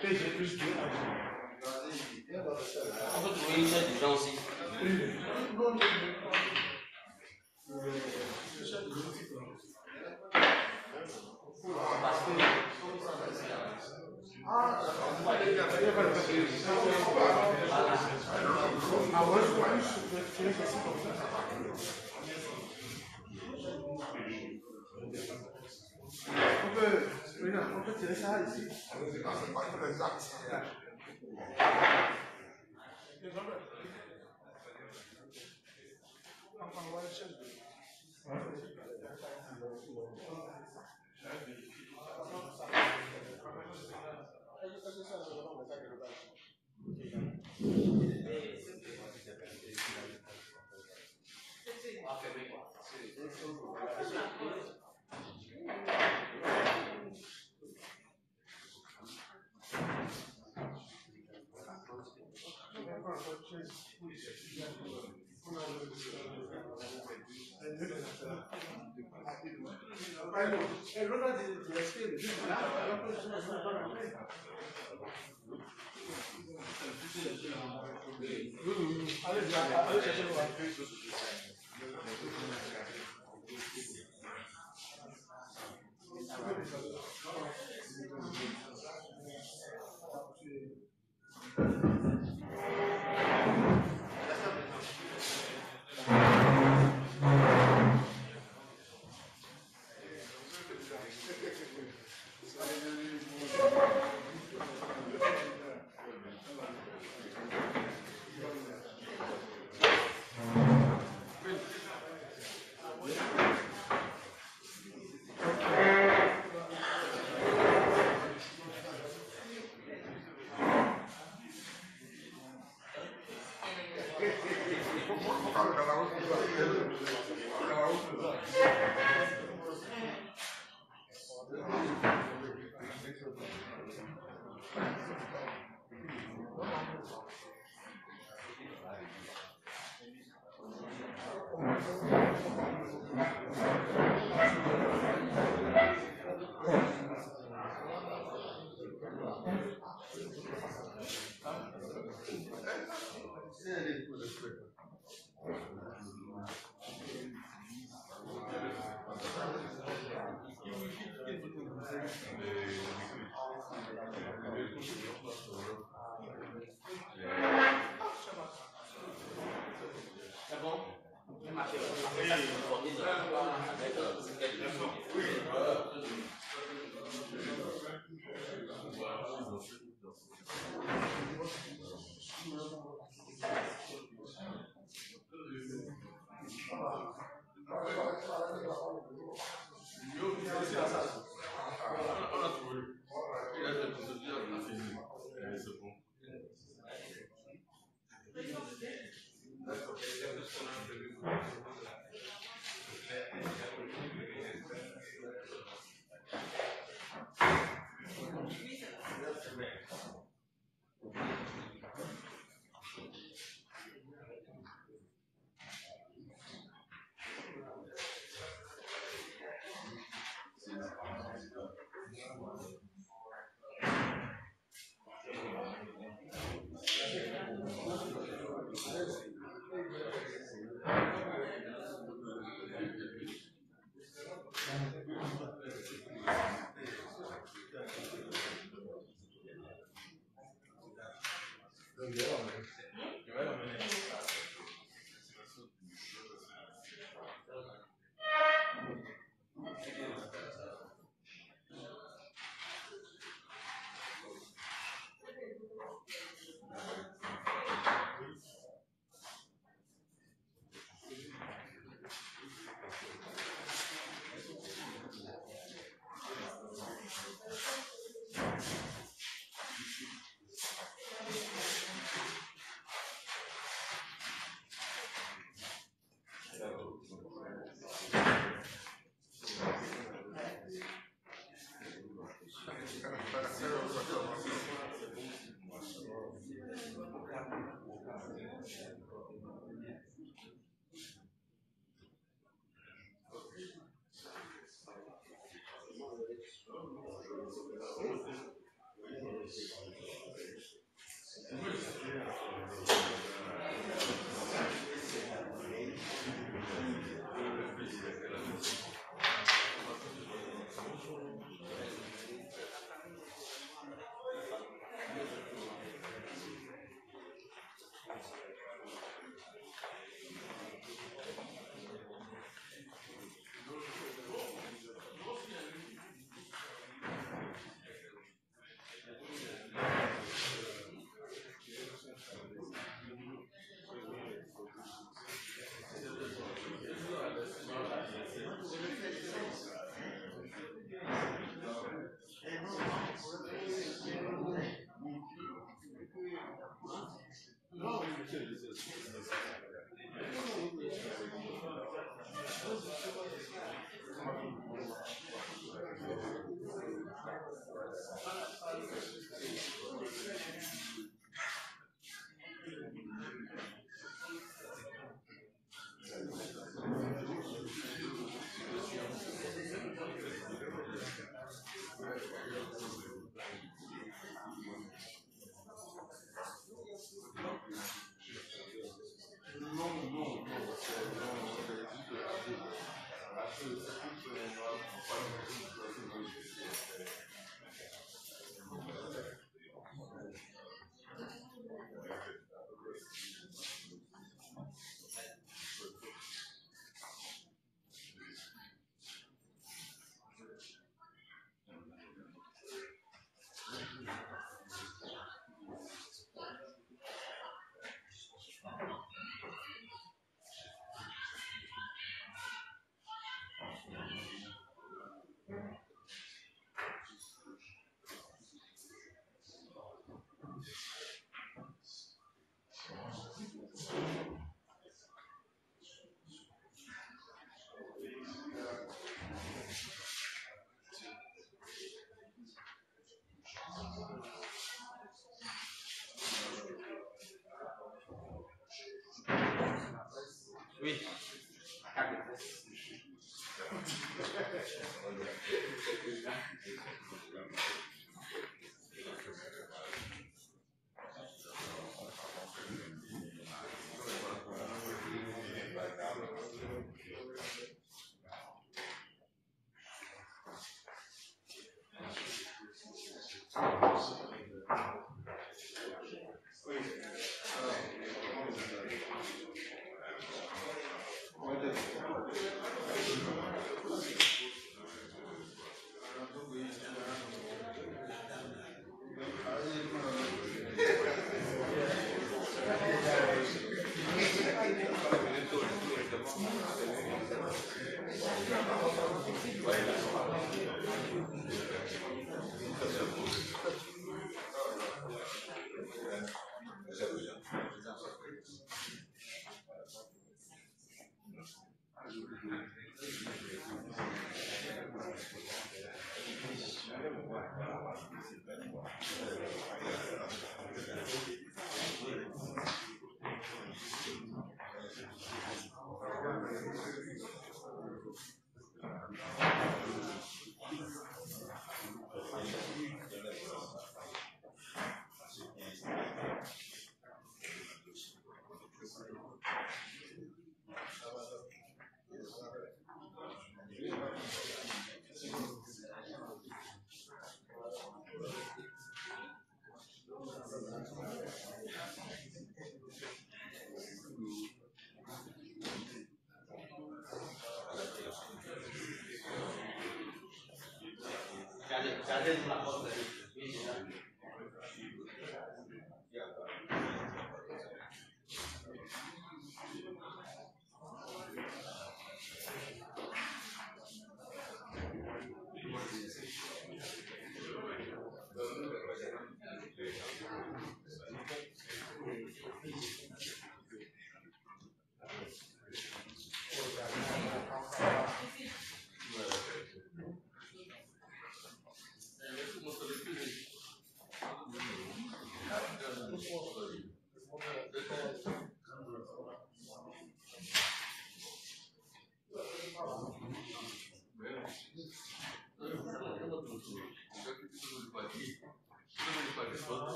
PG plus 2. On peut trouver une chaise du genre aussi. On peut tirer ça ici. Allez chercher le Oui.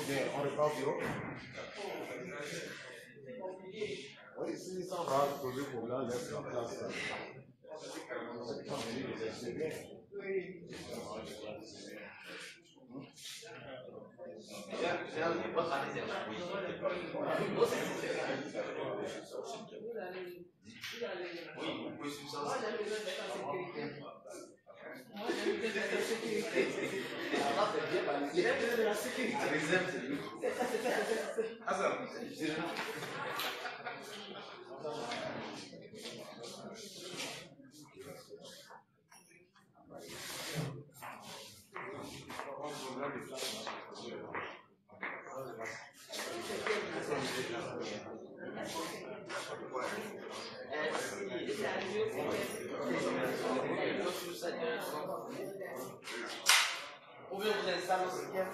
On repart au bureau. Oui, si ça va poser problème, laisse la place. C'est bien. Oui, vous pouvez suivre ça. Ou bien vous installez au système.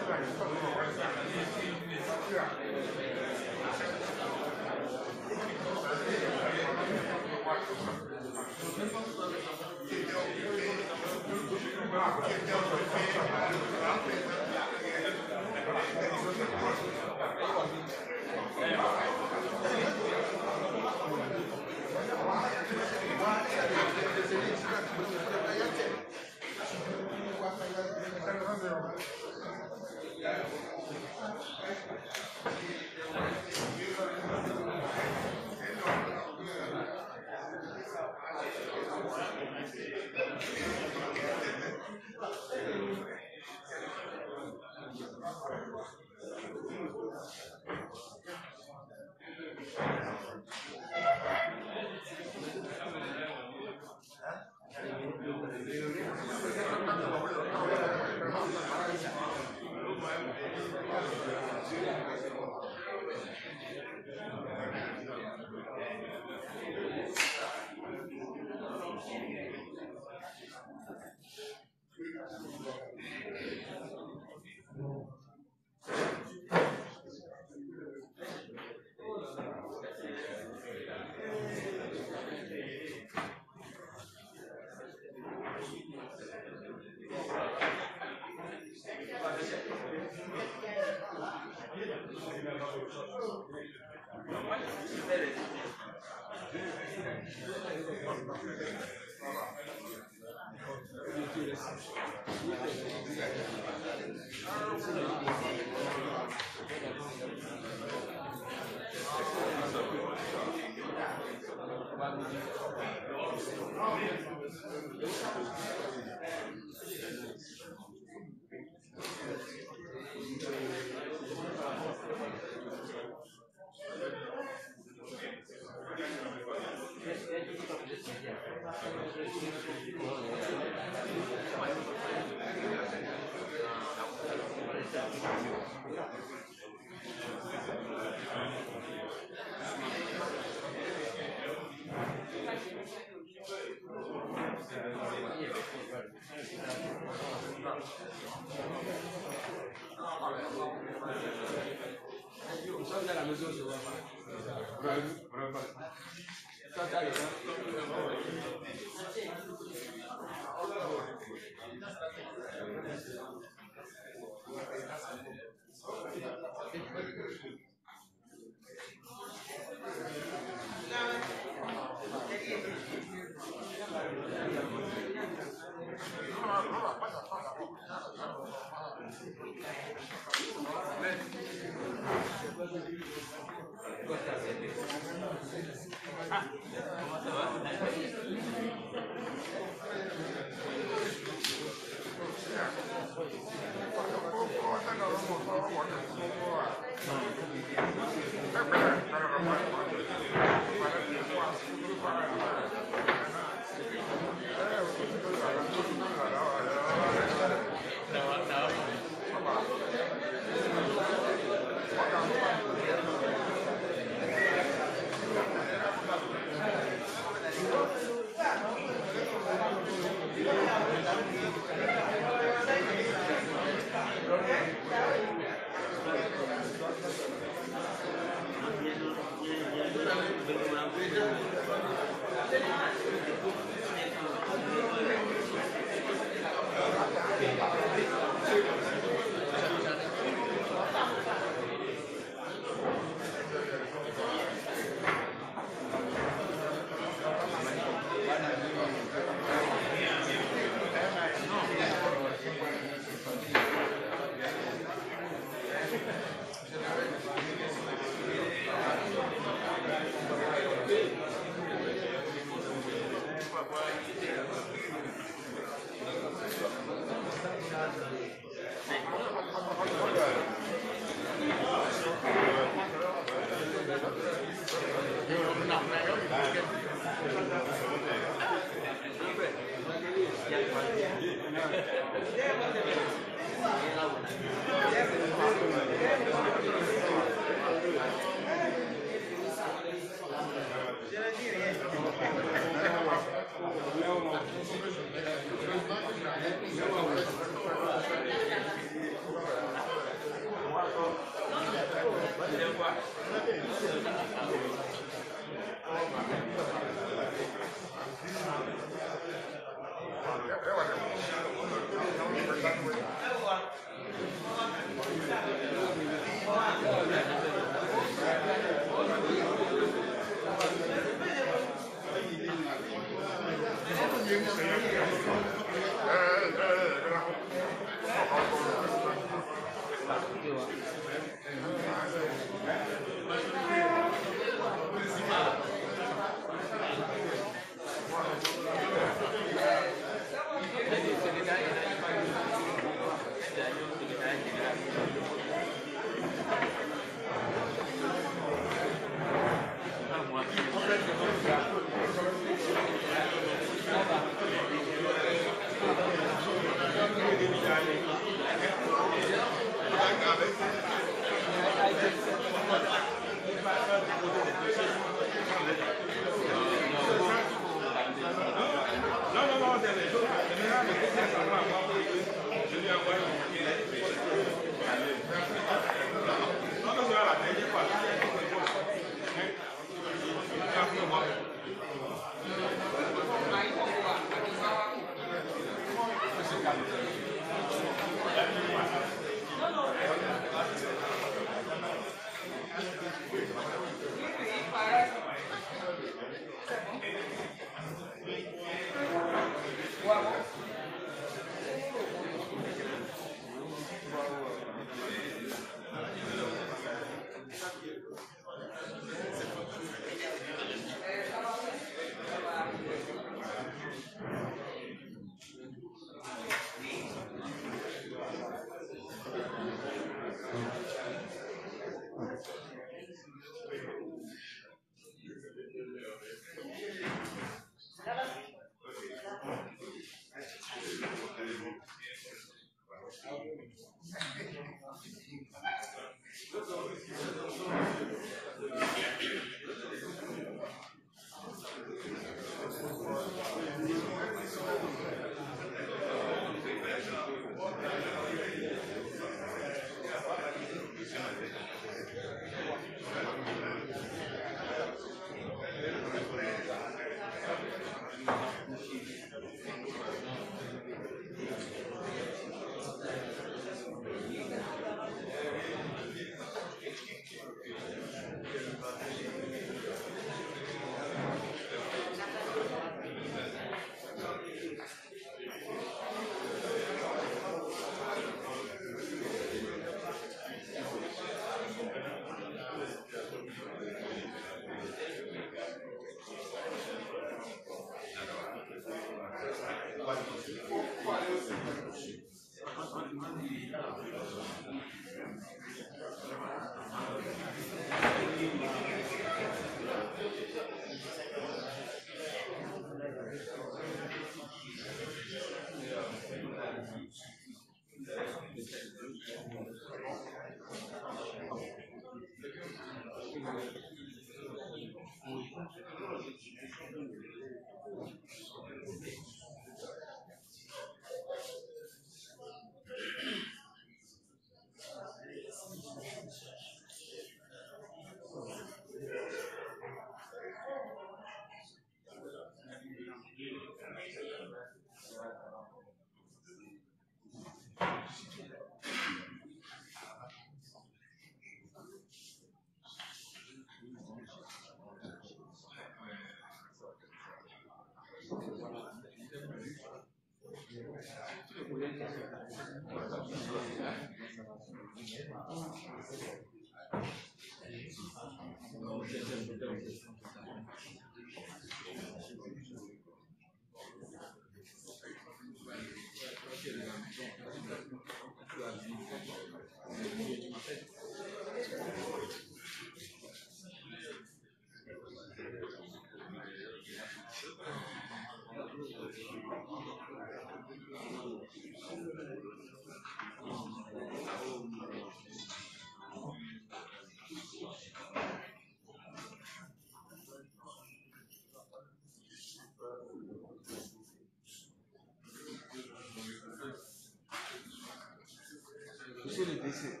Monsieur le décès.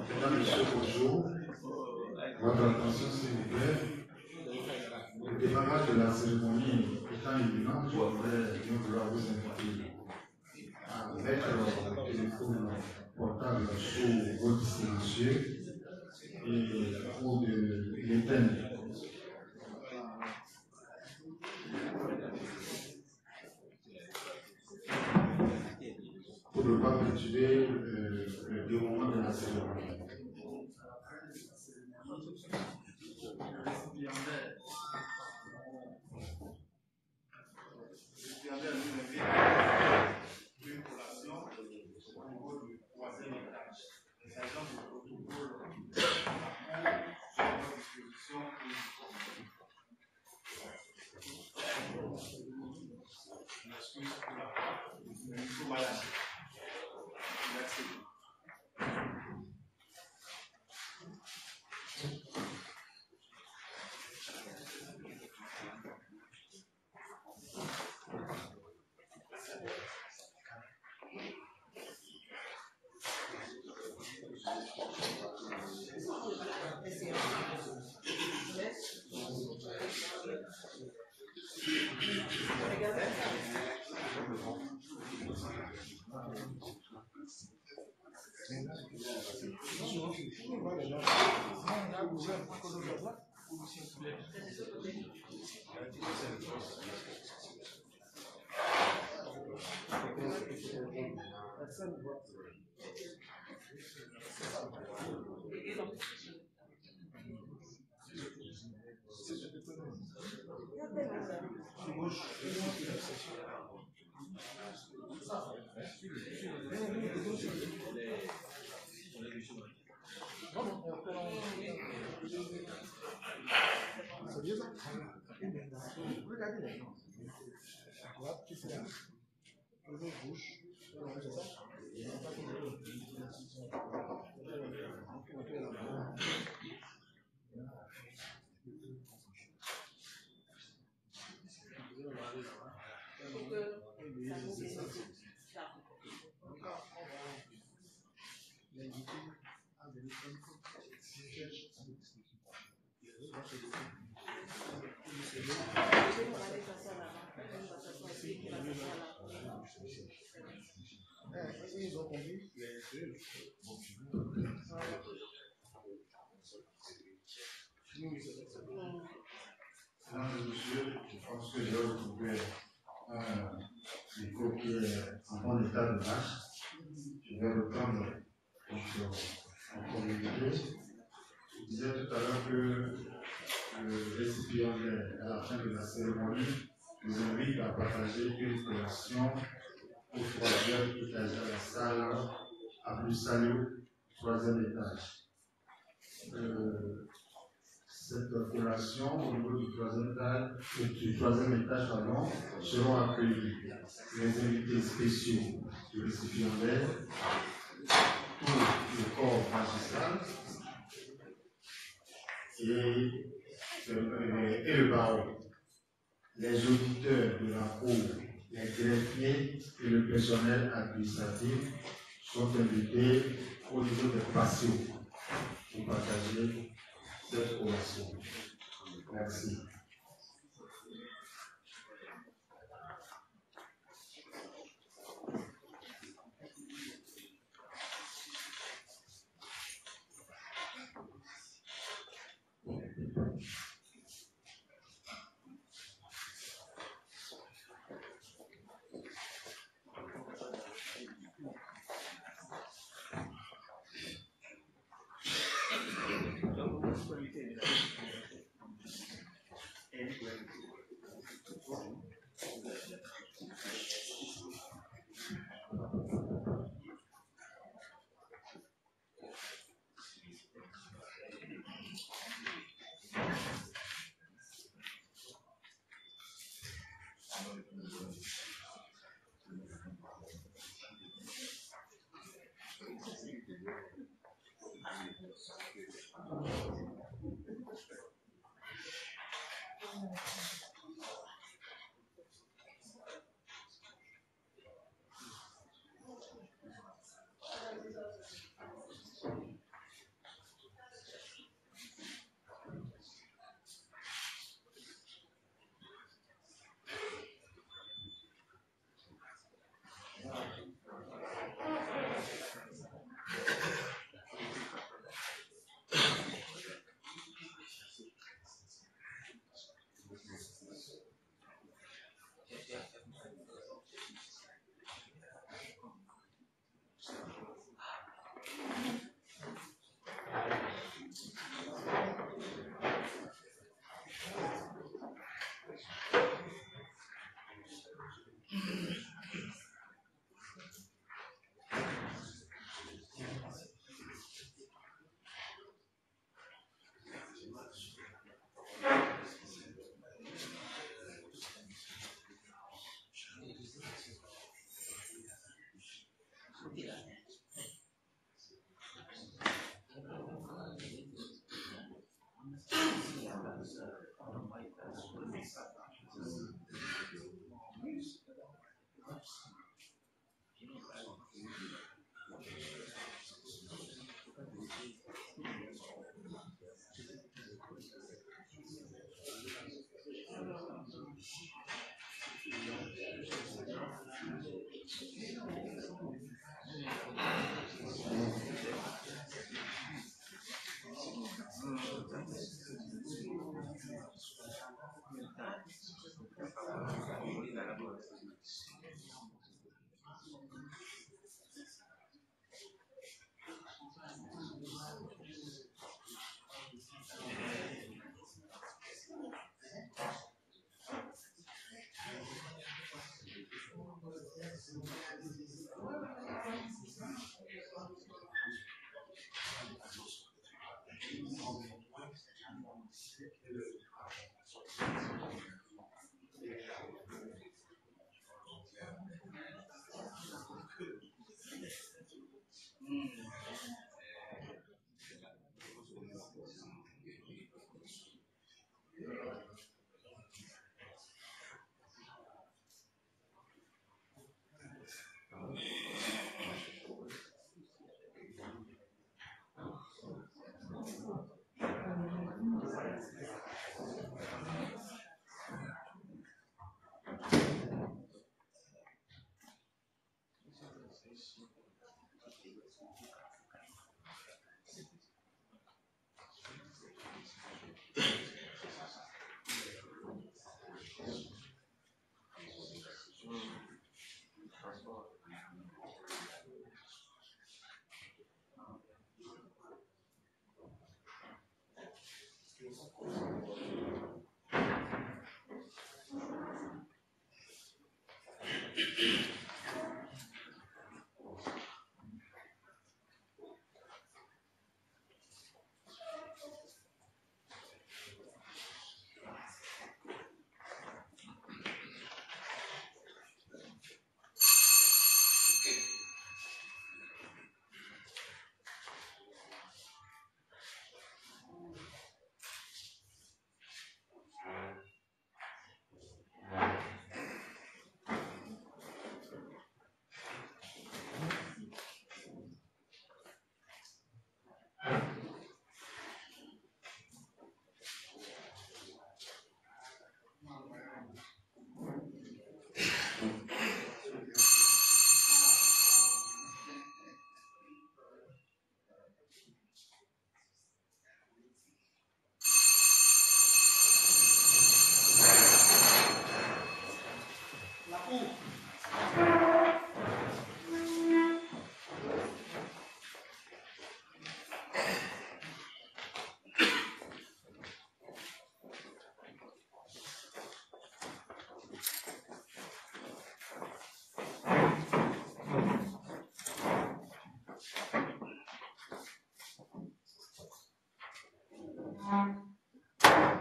Mesdames, Messieurs, bonjour. Votre attention, s'il vous plaît. Le démarrage de la cérémonie étant imminent, je voudrais bien vouloir vous inviter à mettre le téléphone portable sous votre silencieux ou de l'éteindre. Pour ne pas perturber le déroulement de la cérémonie. Une collation au niveau du troisième étage. Les agents du protocole sont à disposition pour l'excuse pour la part. Il faut malade. Merci. C'est bien ça. Regardez. Bouche. C'est ça. Ils ont conduit les deux. Monsieur, je pense que j'ai retrouvé un micro qui est en bon état de marche. Je vais reprendre en communiqué. Je disais tout à l'heure que le récipiendaire, à la fin de la cérémonie, nous invite à partager une collation au troisième étage de la salle à Bussalou, troisième étage. Cette collation au niveau du troisième étage seront accueillis les invités spéciaux du récipiendaire, tout le corps magistral et le baron, les auditeurs de la cour, les greffiers et le personnel administratif sont invités au niveau des passions pour partager cette ovation. Merci.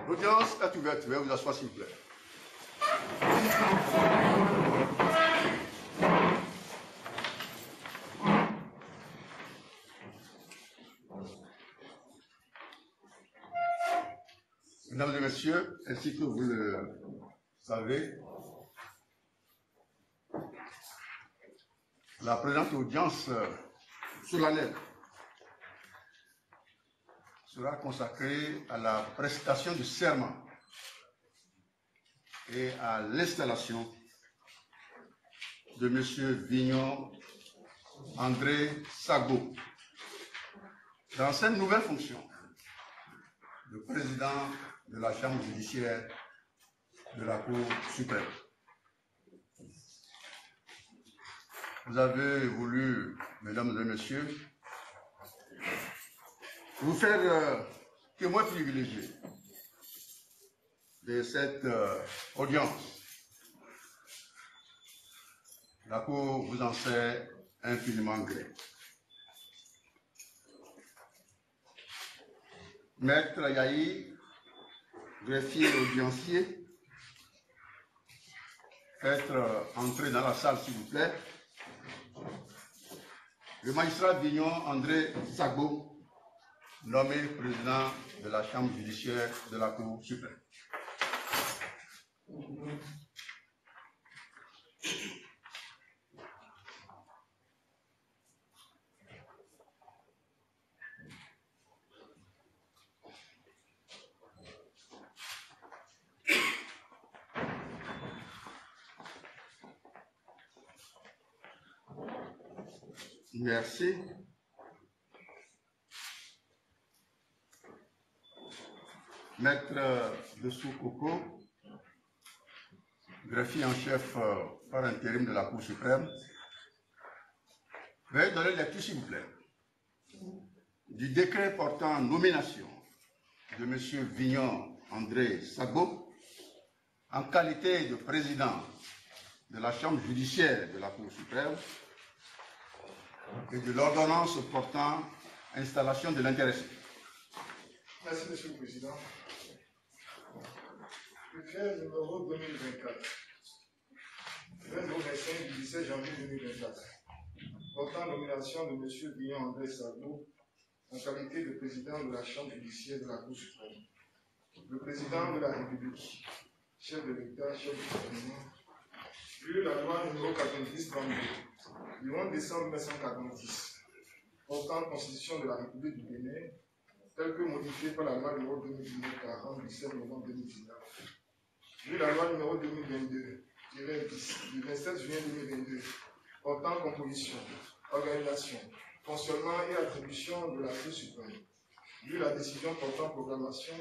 L'audience est ouverte. Veuillez vous asseoir, s'il vous plaît. Mesdames et messieurs, ainsi que vous le savez, la présente audience solennelle sera consacrée à la prestation du serment et à l'installation de M. Vignon André Sagbo dans cette nouvelle fonction de président de la Chambre judiciaire de la Cour suprême. Vous avez voulu, mesdames et messieurs, vous faire témoin privilégié de cette audience. La Cour vous en sait infiniment gré. Maître Yahi, greffier audiencier, faites entrer dans la salle, s'il vous plaît. Le magistrat Vignon André Sagbo, nommé président de la Chambre judiciaire de la Cour suprême. Merci. Maître Dessou Koko, greffier en chef par intérim de la Cour suprême, veuillez donner lecture, s'il vous plaît, du décret portant nomination de M. Vignon André Sagbo en qualité de président de la Chambre judiciaire de la Cour suprême et de l'ordonnance portant installation de l'intéressé. Merci, Monsieur le Président. Décret numéro 2024, 22-25 du 17 janvier 2024, portant nomination de M. Vignon André Sagbo en qualité de président de la Chambre judiciaire de la Cour suprême. Le président de la République, chef de l'État, chef du gouvernement, vu la loi numéro 90-32 du 11 décembre 1990 portant constitution de la République du Bénin, telle que modifiée par la loi numéro 2019-40 du 7 novembre 2019. Vu la loi numéro 2022-10 du 27 juillet 2022 portant composition, organisation, fonctionnement et attribution de la Cour suprême. Vu la décision portant proclamation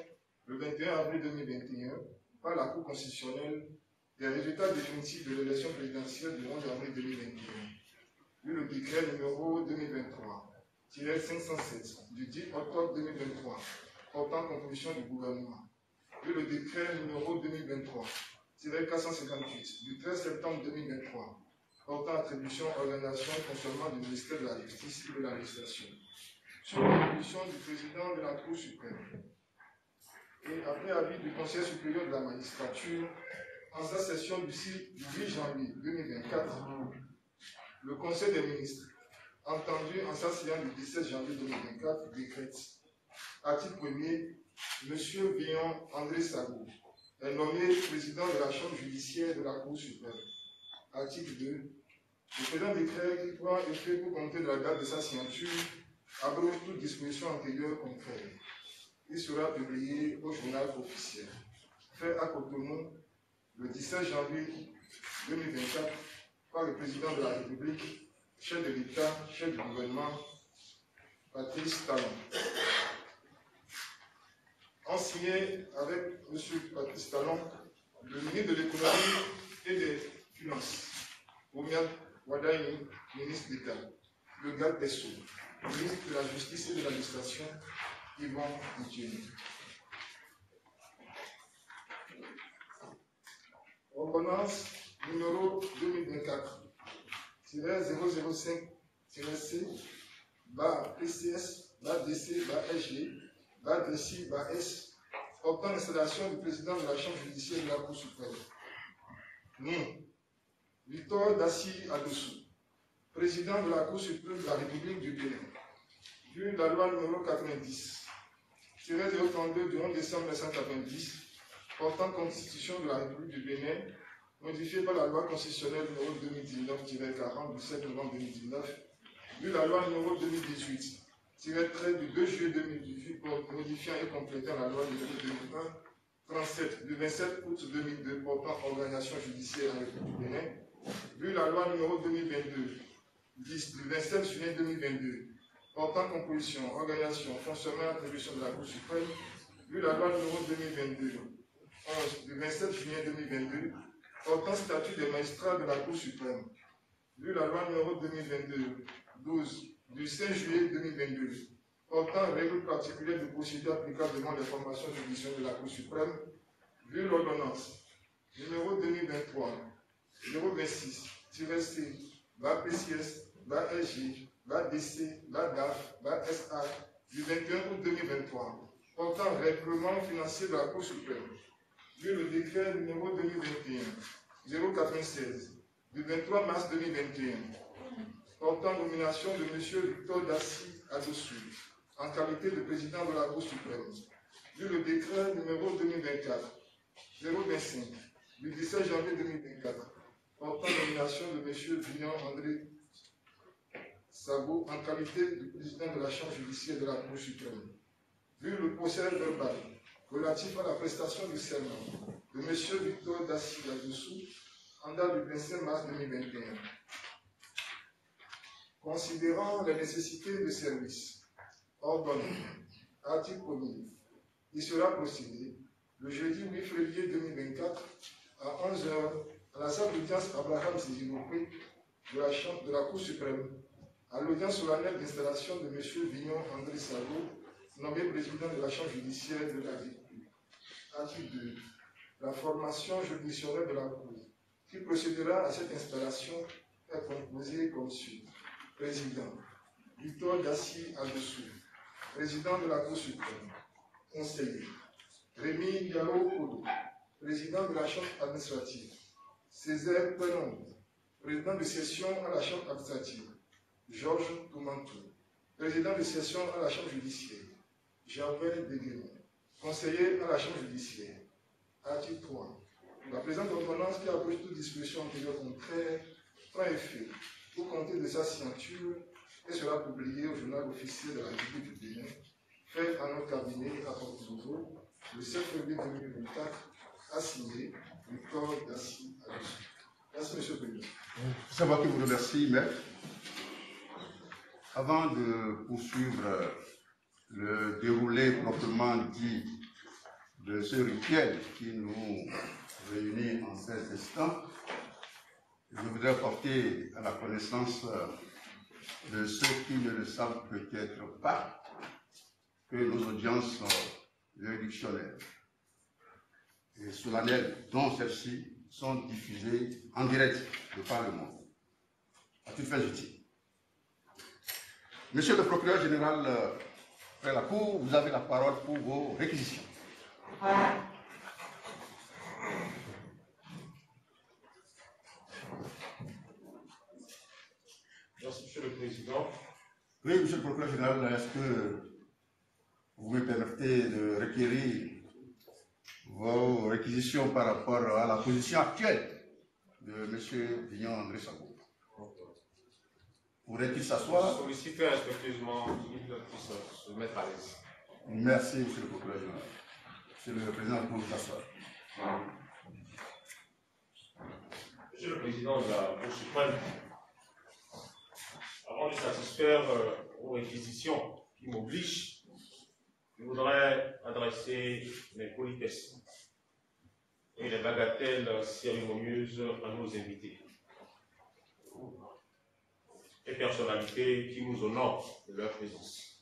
le 21 avril 2021 par la Cour constitutionnelle des résultats définitifs de l'élection présidentielle du 11 avril 2021. Vu le décret numéro 2023-507 du 10 octobre 2023 portant composition du gouvernement. Vu le décret numéro 2023-458 du 13 septembre 2023 portant attribution, organisation et fonctionnement du ministère de la Justice et de la législation. Sur l'attribution du président de la Cour suprême. Et après avis du Conseil supérieur de la magistrature, en sa session du 8 janvier 2024, le Conseil des ministres, entendu en sa séance du 17 janvier 2024, décrète, article 1er, M. Vignon André Sagbo est nommé président de la Chambre judiciaire de la Cour suprême. Article 2. Le présent décret qui prend effet pour compter de la date de sa signature abroge toute disposition antérieure contraire. Il sera publié au journal officiel. Fait à Cotonou le 17 janvier 2024 par le président de la République, chef de l'État, chef du gouvernement, Patrice Talon. En signé avec M. Patrice Talon, le ministre de l'économie et des finances, Oumiat Wadaini, ministre d'État, le garde des Sceaux, ministre de la Justice et de l'Administration, Yvan Itieni. Ordonnance numéro 2024-005-C, PCS, DC, SG, Badressi Baes, portant l'installation du président de la Chambre judiciaire de la Cour suprême. Ni Victor Dassi Adossou, président de la Cour suprême de la République du Bénin, vu la loi numéro 90-032 du 11 décembre 1990, portant constitution de la République du Bénin, modifiée par la loi constitutionnelle numéro 2019-40 du 7 novembre 2019, vu la loi numéro 2018-13 du 2 juillet 2018, modifiant et complétant la loi numéro 2001-37 du 27 août 2002 portant organisation judiciaire en République du Bénin, vu la loi numéro 2022-10 du 27 juillet 2022 portant composition, organisation, fonctionnement et attribution de la Cour suprême, vu la loi numéro 2022-11 du 27 juillet 2022 portant statut des magistrats de la Cour suprême, vu la loi numéro 2022-12 du 5 juillet 2022 portant règles particulières de procédure applicable devant les formations judiciaires de la Cour suprême, vu l'ordonnance numéro 2023-026-C, BAPCS, BASG, BADC, BADAF, BASA, du 21 août 2023, portant règlement financier de la Cour suprême, vu le décret numéro 2021-096, du 23 mars 2021, portant nomination de M. Victor Dassi Adossou, en qualité de président de la Cour suprême, vu le décret numéro 2024-025, du 17 janvier 2024, portant nomination de M. Vignon André Sabot en qualité de président de la Chambre judiciaire de la Cour suprême, vu le procès verbal relatif à la prestation du serment de M. Victor Dassi Adossou en date du 25 mars 2021. Considérant les nécessités de service ordonné, article 1er, il sera procédé le jeudi 8 février 2024 à 11h à la salle d'audience Abraham Zizilopé de la Cour suprême, à l'audience solennelle d'installation de M. Vignon André Sabot, nommé président de la Chambre judiciaire de la République. Article 2. La formation juridictionnelle de la Cour, qui procédera à cette installation, est composée comme suit. Président, Victor Dassi Adossou, président de la Cour suprême. Conseiller, Rémi Diallo Kodo, président de la Chambre administrative. Césaire Penon, président de session à la Chambre administrative. Georges Toumantou, président de session à la Chambre judiciaire. Gervais Deguénon, conseiller à la Chambre judiciaire. Article 3. La présente ordonnance qui abroge toute disposition antérieure contraire prend effet pour compter de sa signature et sera publiée au journal officiel de la République du Bénin, fait à notre cabinet à Porto-Nouveau le 7 février 2024, a signé Victor Dassi Adossou. Merci, M. le Président. C'est moi qui vous remercie, maître. Avant de poursuivre le déroulé proprement dit de ce rituel qui nous réunit en cet instant, je voudrais porter à la connaissance de ceux qui ne le savent peut-être pas que nos audiences juridictionnelles et solennelles, dont celles-ci, sont diffusées en direct de par le monde, à toute fin utile. Monsieur le procureur général de la Cour, vous avez la parole pour vos réquisitions. Merci, Monsieur le Président. Oui, Monsieur le procureur général, est-ce que vous me permettez de requérir vos réquisitions par rapport à la position actuelle de M. Vignon André Sabot? Pourrait-il s'asseoir? Solliciter respectueusement qu'il puisse se mettre à l'aise. Merci, Monsieur le procureur général. Monsieur le Président, vous pouvez s'asseoir. Monsieur le Président de la Cour suprême, avant de satisfaire aux réquisitions qui m'obligent, je voudrais adresser mes politesses et les bagatelles cérémonieuses à nos invités et personnalités qui nous honorent de leur présence.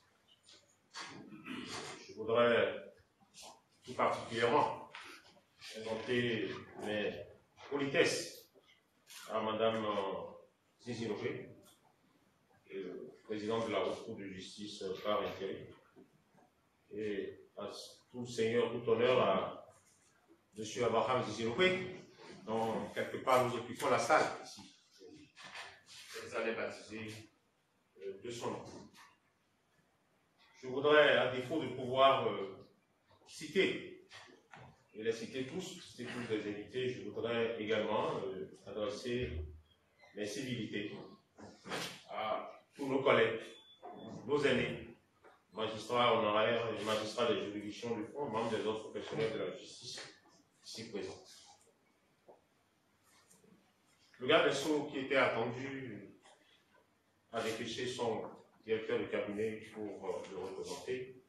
Je voudrais tout particulièrement présenter mes politesses à Madame Zizilopé, présidente de la Haute Cour de justice par intérim, et à tout seigneur, tout honneur à M. Abraham Ziziloué, dont quelque part nous occupons la salle ici. Vous allez baptiser de son nom. Je voudrais, à défaut de pouvoir citer, et les citer tous les invités, je voudrais également adresser mes civilités à tous nos collègues, nos aînés, magistrats honoraires et magistrats des juridictions du fond, membres des autres professionnels de la justice ici présents. Le garde des Sceaux qui était attendu a dépêché son directeur de cabinet pour le représenter.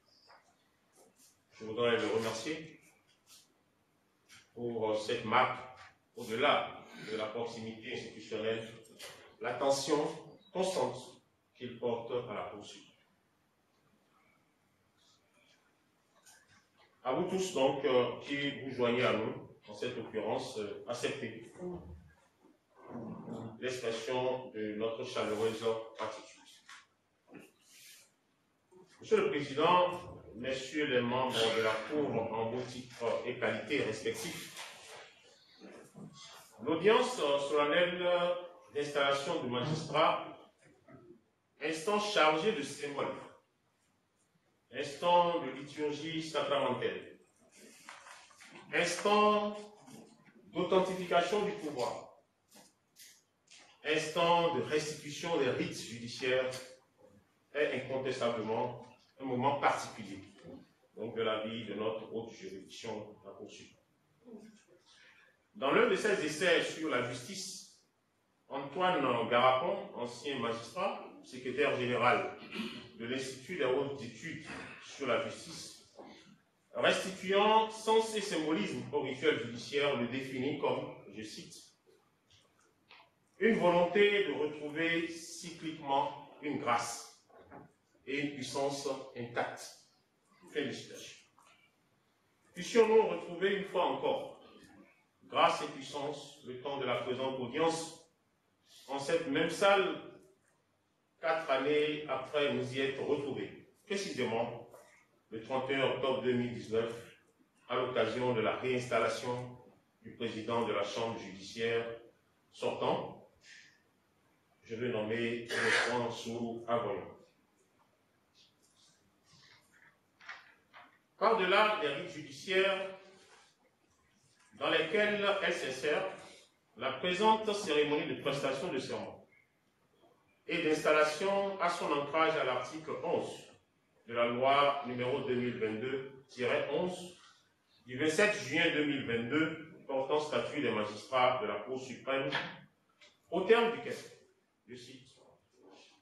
Je voudrais le remercier pour cette marque, au-delà de la proximité institutionnelle, l'attention constante qu'il porte à la poursuite. À vous tous donc qui vous joignez à nous, en cette occurrence, acceptez l'expression de notre chaleureuse gratitude. Monsieur le Président, messieurs les membres de la Cour en vos titres et qualités respectifs, l'audience solennelle d'installation du magistrat, instant chargé de symboles, instant de liturgie sacramentelle, instant d'authentification du pouvoir, instant de restitution des rites judiciaires, est incontestablement un moment particulier donc de la vie de notre haute juridiction, la Cour suprême. Dans l'un de ses essais sur la justice, Antoine Garapon, ancien magistrat, secrétaire général de l'Institut des hautes études sur la justice, restituant sans ces symbolismes au rituel judiciaire, le définit comme, je cite, une volonté de retrouver cycliquement une grâce et une puissance intacte. Félicitations. Puissions-nous retrouver une fois encore grâce et puissance le temps de la présente audience en cette même salle, 4 années après nous y être retrouvés, précisément le 31 octobre 2019, à l'occasion de la réinstallation du président de la Chambre judiciaire sortant, je vais nommer Bertrand Sourou Avoyon. Par-delà des rites judiciaires dans lesquels elle s'insère, la présente cérémonie de prestation de serment et d'installation a son ancrage à l'article 11 de la loi numéro 2022-11 du 27 juin 2022 portant statut des magistrats de la Cour suprême, au terme duquel, je cite,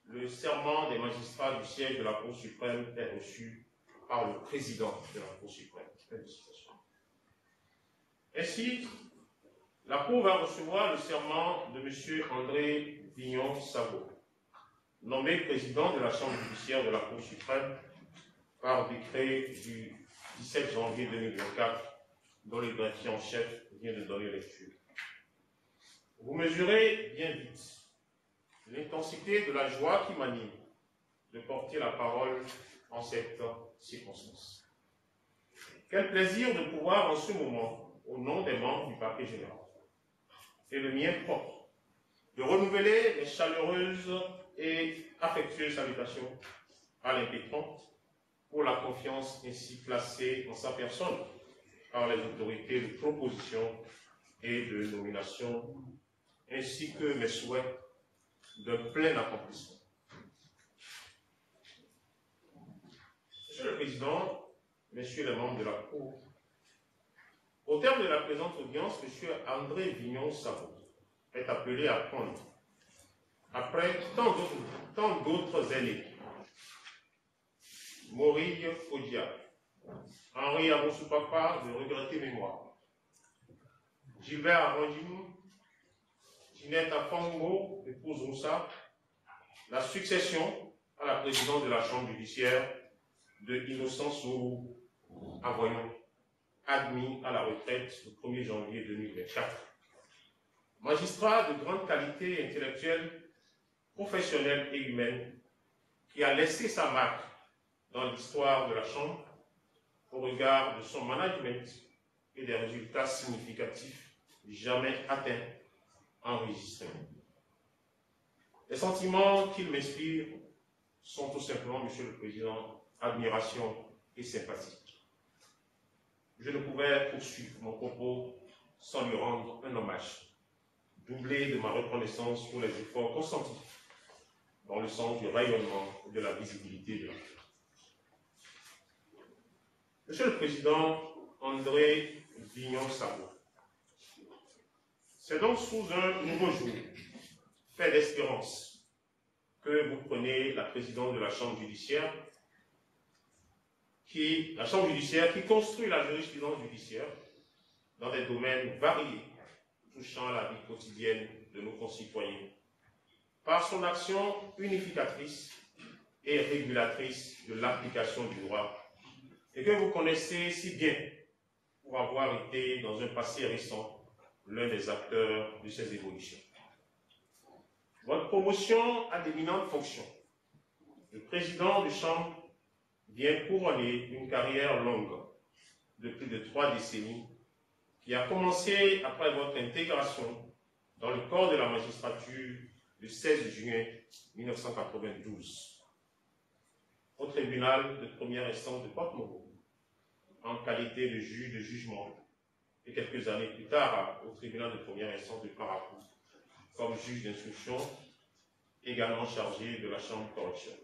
le serment des magistrats du siège de la Cour suprême est reçu par le président de la Cour suprême. Ainsi, la Cour va recevoir le serment de M. André Vignon-Sabo, nommé président de la Chambre judiciaire de la Cour suprême par décret du 17 janvier 2024, dont le greffier en chef vient de donner lecture. Vous mesurez bien vite l'intensité de la joie qui m'anime de porter la parole en cette circonstance. Quel plaisir de pouvoir en ce moment, au nom des membres du parquet général, et le mien propre, de renouveler les chaleureuses et affectueuses salutations à l'impétrant pour la confiance ainsi placée en sa personne par les autorités de proposition et de nomination, ainsi que mes souhaits de plein accomplissement. Monsieur le Président, Messieurs les membres de la Cour, au terme de la présente audience, M. André Vignon-Sabo est appelé à prendre, après tant d'autres aînés, Morille Fodia, Henri Aboussoupapa de regrettée mémoire, Gilbert Arrondine, Ginette Afango, épouse Moussa, la succession à la présidence de la Chambre judiciaire de Innocent Sourou Avoyon, admis à la retraite le 1er janvier 2024. Magistrat de grande qualité intellectuelle, professionnelle et humaine, qui a laissé sa marque dans l'histoire de la Chambre au regard de son management et des résultats significatifs jamais atteints, enregistrés. Les sentiments qu'il m'inspire sont tout simplement, Monsieur le Président, admiration et sympathie. Je ne pouvais poursuivre mon propos sans lui rendre un hommage, doublé de ma reconnaissance pour les efforts consentis dans le sens du rayonnement et de la visibilité de l'Afrique. Monsieur le Président André Vignon-Sabot, c'est donc sous un nouveau jour, fait d'espérance, que vous prenez la présidence de la Chambre judiciaire, qui construit la jurisprudence judiciaire dans des domaines variés touchant à la vie quotidienne de nos concitoyens, par son action unificatrice et régulatrice de l'application du droit, et que vous connaissez si bien pour avoir été, dans un passé récent, l'un des acteurs de ces évolutions. Votre promotion à d'éminentes fonctions, le président de Chambre vient couronner une carrière longue de plus de 3 décennies qui a commencé après votre intégration dans le corps de la magistrature le 16 juin 1992 au tribunal de première instance de Porte-Moro en qualité de juge de jugement et quelques années plus tard au tribunal de première instance de Parakou comme juge d'instruction également chargé de la chambre correctionnelle.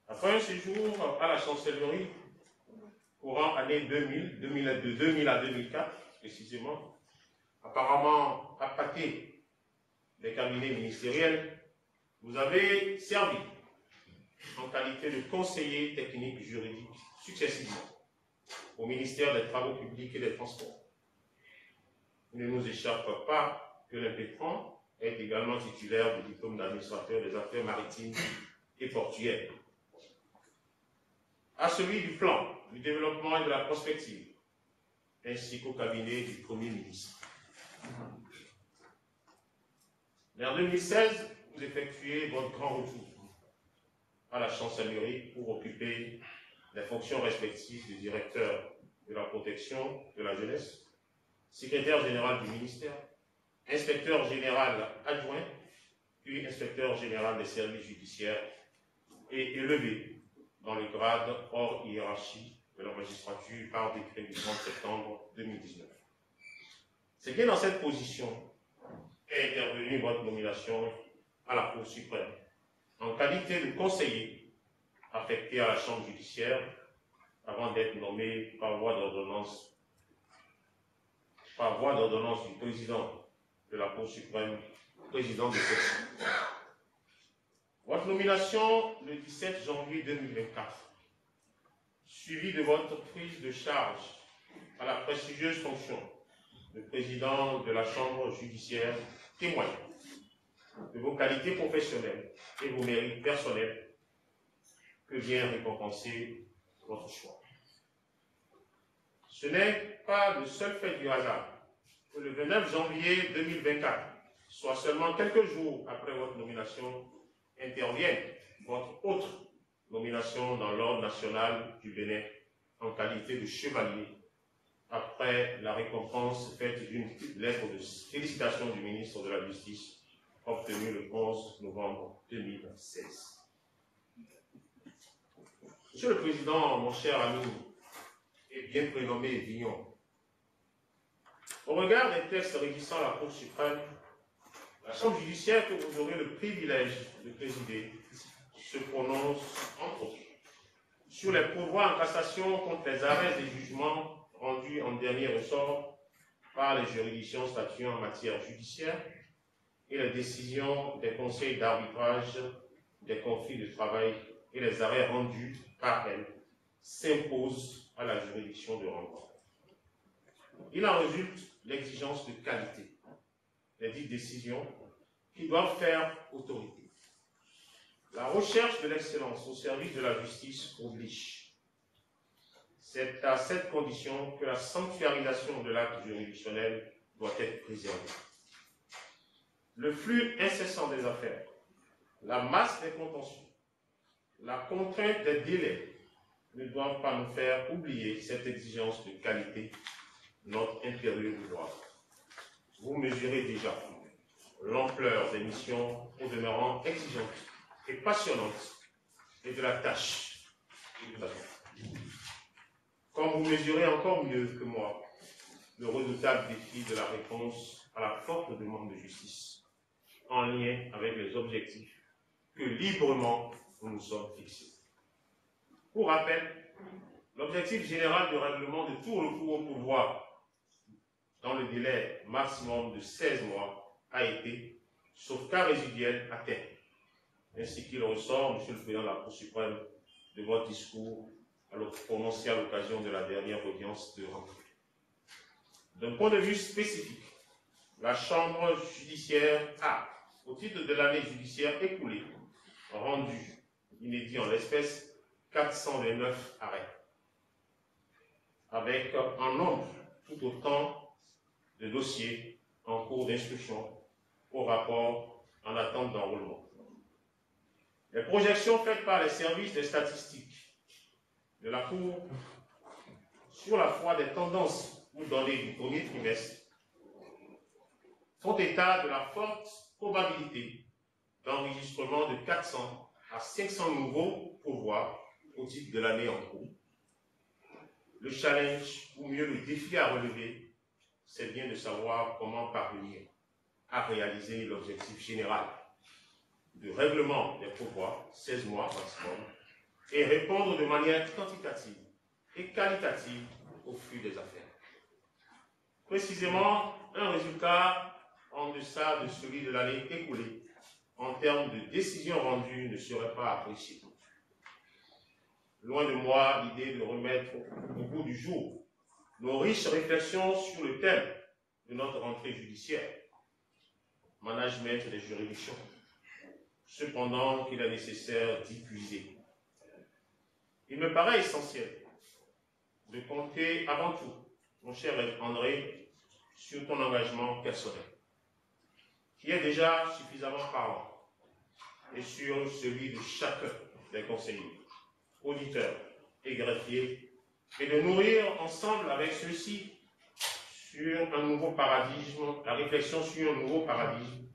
Après un séjour à la chancellerie courant année 2000, de 2000 à 2004 précisément, apparemment appâté des cabinets ministériels, vous avez servi en qualité de conseiller technique juridique successivement au ministère des Travaux publics et des Transports. Il ne nous échappe pas que l'impétrant est également titulaire du diplôme d'administrateur des affaires maritimes et portuaires. À celui du plan, du développement et de la prospective, ainsi qu'au cabinet du Premier ministre. Vers 2016, vous effectuez votre grand retour à la chancellerie pour occuper les fonctions respectives de directeur de la protection de la jeunesse, secrétaire général du ministère, inspecteur général adjoint, puis inspecteur général des services judiciaires et élevé dans le grade hors hiérarchie de la magistrature par décret du 30 septembre 2019. C'est bien dans cette position qu'est intervenue votre nomination à la Cour suprême, en qualité de conseiller affecté à la Chambre judiciaire, avant d'être nommé par voie d'ordonnance du président de la Cour suprême, président de cette Chambre. Votre nomination le 17 janvier 2024, suivie de votre prise de charge à la prestigieuse fonction de président de la Chambre judiciaire, témoigne de vos qualités professionnelles et vos mérites personnels que vient récompenser votre choix. Ce n'est pas le seul fait du hasard que le 29 janvier 2024, soit seulement quelques jours après votre nomination, intervienne votre autre nomination dans l'ordre national du Bénin en qualité de chevalier, après la récompense faite d'une lettre de félicitations du ministre de la Justice obtenue le 11 novembre 2016. Monsieur le Président, mon cher ami et bien prénommé Vignon, au regard des textes régissant la Cour suprême, la Chambre judiciaire que vous aurez le privilège de présider se prononce, entre autres, sur les pourvois en cassation contre les arrêts et jugements rendus en dernier ressort par les juridictions statuant en matière judiciaire et les décisions des conseils d'arbitrage des conflits de travail et les arrêts rendus par elles s'imposent à la juridiction de renvoi. Il en résulte l'exigence de qualité des dites décisions qui doivent faire autorité. La recherche de l'excellence au service de la justice oblige. C'est à cette condition que la sanctuarisation de l'acte juridictionnel doit être préservée. Le flux incessant des affaires, la masse des contentieux, la contrainte des délais ne doivent pas nous faire oublier cette exigence de qualité, notre impérieux devoir. Vous mesurez déjà l'ampleur des missions au demeurant exigeantes et passionnantes et de la tâche que nous avons. Comme vous mesurez encore mieux que moi le redoutable défi de la réponse à la forte demande de justice en lien avec les objectifs que librement nous nous sommes fixés. Pour rappel, l'objectif général de règlement de tout recours au pouvoir dans le délai maximum de 16 mois a été, sauf cas résiduel, atteint, ainsi qu'il ressort, Monsieur le Président de la Cour suprême, de votre discours prononcé à l'occasion de la dernière audience de rentrée. D'un point de vue spécifique, la Chambre judiciaire a, au titre de l'année judiciaire écoulée, rendu inédit en l'espèce 429 arrêts, avec un nombre tout autant de dossiers en cours d'instruction au rapport en attente d'enrôlement. Les projections faites par les services des statistiques de la Cour sur la foi des tendances ou données du premier trimestre font état de la forte probabilité d'enregistrement de 400 à 500 nouveaux pourvois au titre de l'année en cours. Le challenge, ou mieux le défi à relever, c'est bien de savoir comment parvenir à réaliser l'objectif général de règlement des pourvois, 16 mois maximum, et répondre de manière quantitative et qualitative au flux des affaires. Précisément, un résultat en deçà de celui de l'année écoulée en termes de décisions rendues ne serait pas apprécié. Loin de moi l'idée de remettre au bout du jour nos riches réflexions sur le thème de notre rentrée judiciaire, management des juridictions. Cependant qu'il est nécessaire d'y puiser. Il me paraît essentiel de compter avant tout, mon cher André, sur ton engagement personnel, qui est déjà suffisamment parlant, et sur celui de chacun des conseillers, auditeurs et greffiers, et de nourrir ensemble avec ceux-ci sur un nouveau paradigme, la réflexion sur un nouveau paradigme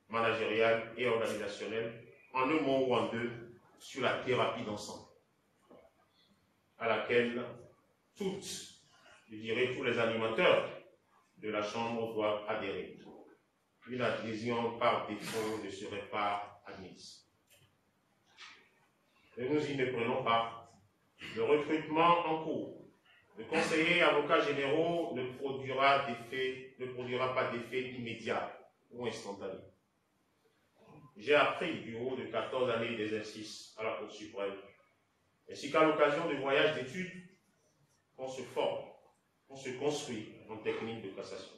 managérial et organisationnel, en un mot ou en deux, sur la thérapie d'ensemble, à laquelle toutes, je dirais tous les animateurs de la Chambre doivent adhérer. Une adhésion par défaut ne serait pas admise. Ne nous y méprenons pas. Le recrutement en cours de conseillers et avocats généraux ne produira pas d'effet immédiat ou instantané. J'ai appris du haut de 14 années d'exercice à la Cour suprême, ainsi qu'à l'occasion de voyages d'études, qu'on se forme, qu'on se construit en technique de cassation.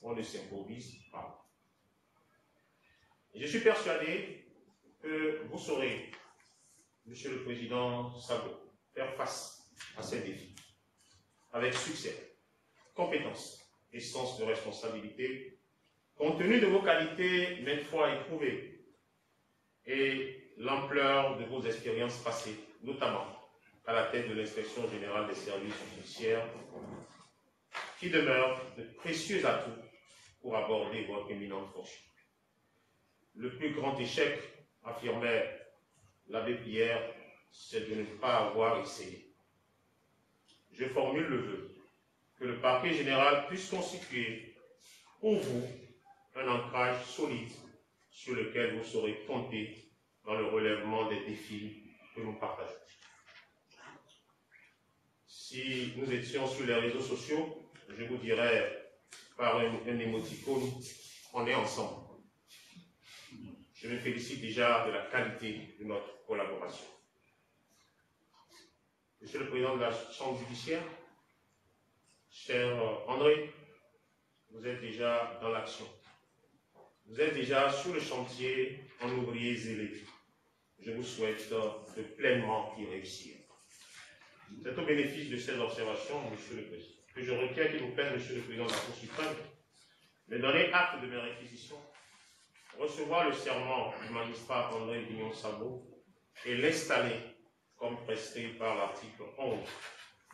On ne s'improvise pas. Et je suis persuadé que vous saurez, Monsieur le Président Sabo, faire face à ces défis avec succès, compétence et sens de responsabilité, compte tenu de vos qualités maintes fois éprouvées et l'ampleur de vos expériences passées, notamment à la tête de l'inspection générale des services judiciaires, qui demeurent de précieux atouts pour aborder votre éminente fonction. Le plus grand échec, affirmait l'abbé Pierre, c'est de ne pas avoir essayé. Je formule le vœu que le parquet général puisse constituer pour vous un ancrage solide sur lequel vous saurez compter dans le relèvement des défis que nous partageons. Si nous étions sur les réseaux sociaux, je vous dirais par un émoticône, on est ensemble. Je me félicite déjà de la qualité de notre collaboration. Monsieur le Président de la Chambre judiciaire, cher André, vous êtes déjà dans l'action. Vous êtes déjà sur le chantier en ouvrier zélé. Je vous souhaite de pleinement y réussir. C'est au bénéfice de ces observations, Monsieur le Président, que je requiers qu'il vous plaise, Monsieur le Président de la Cour suprême, de donner acte de mes réquisitions, recevoir le serment du magistrat André Vignon-Sabo et l'installer comme prescrit par l'article 11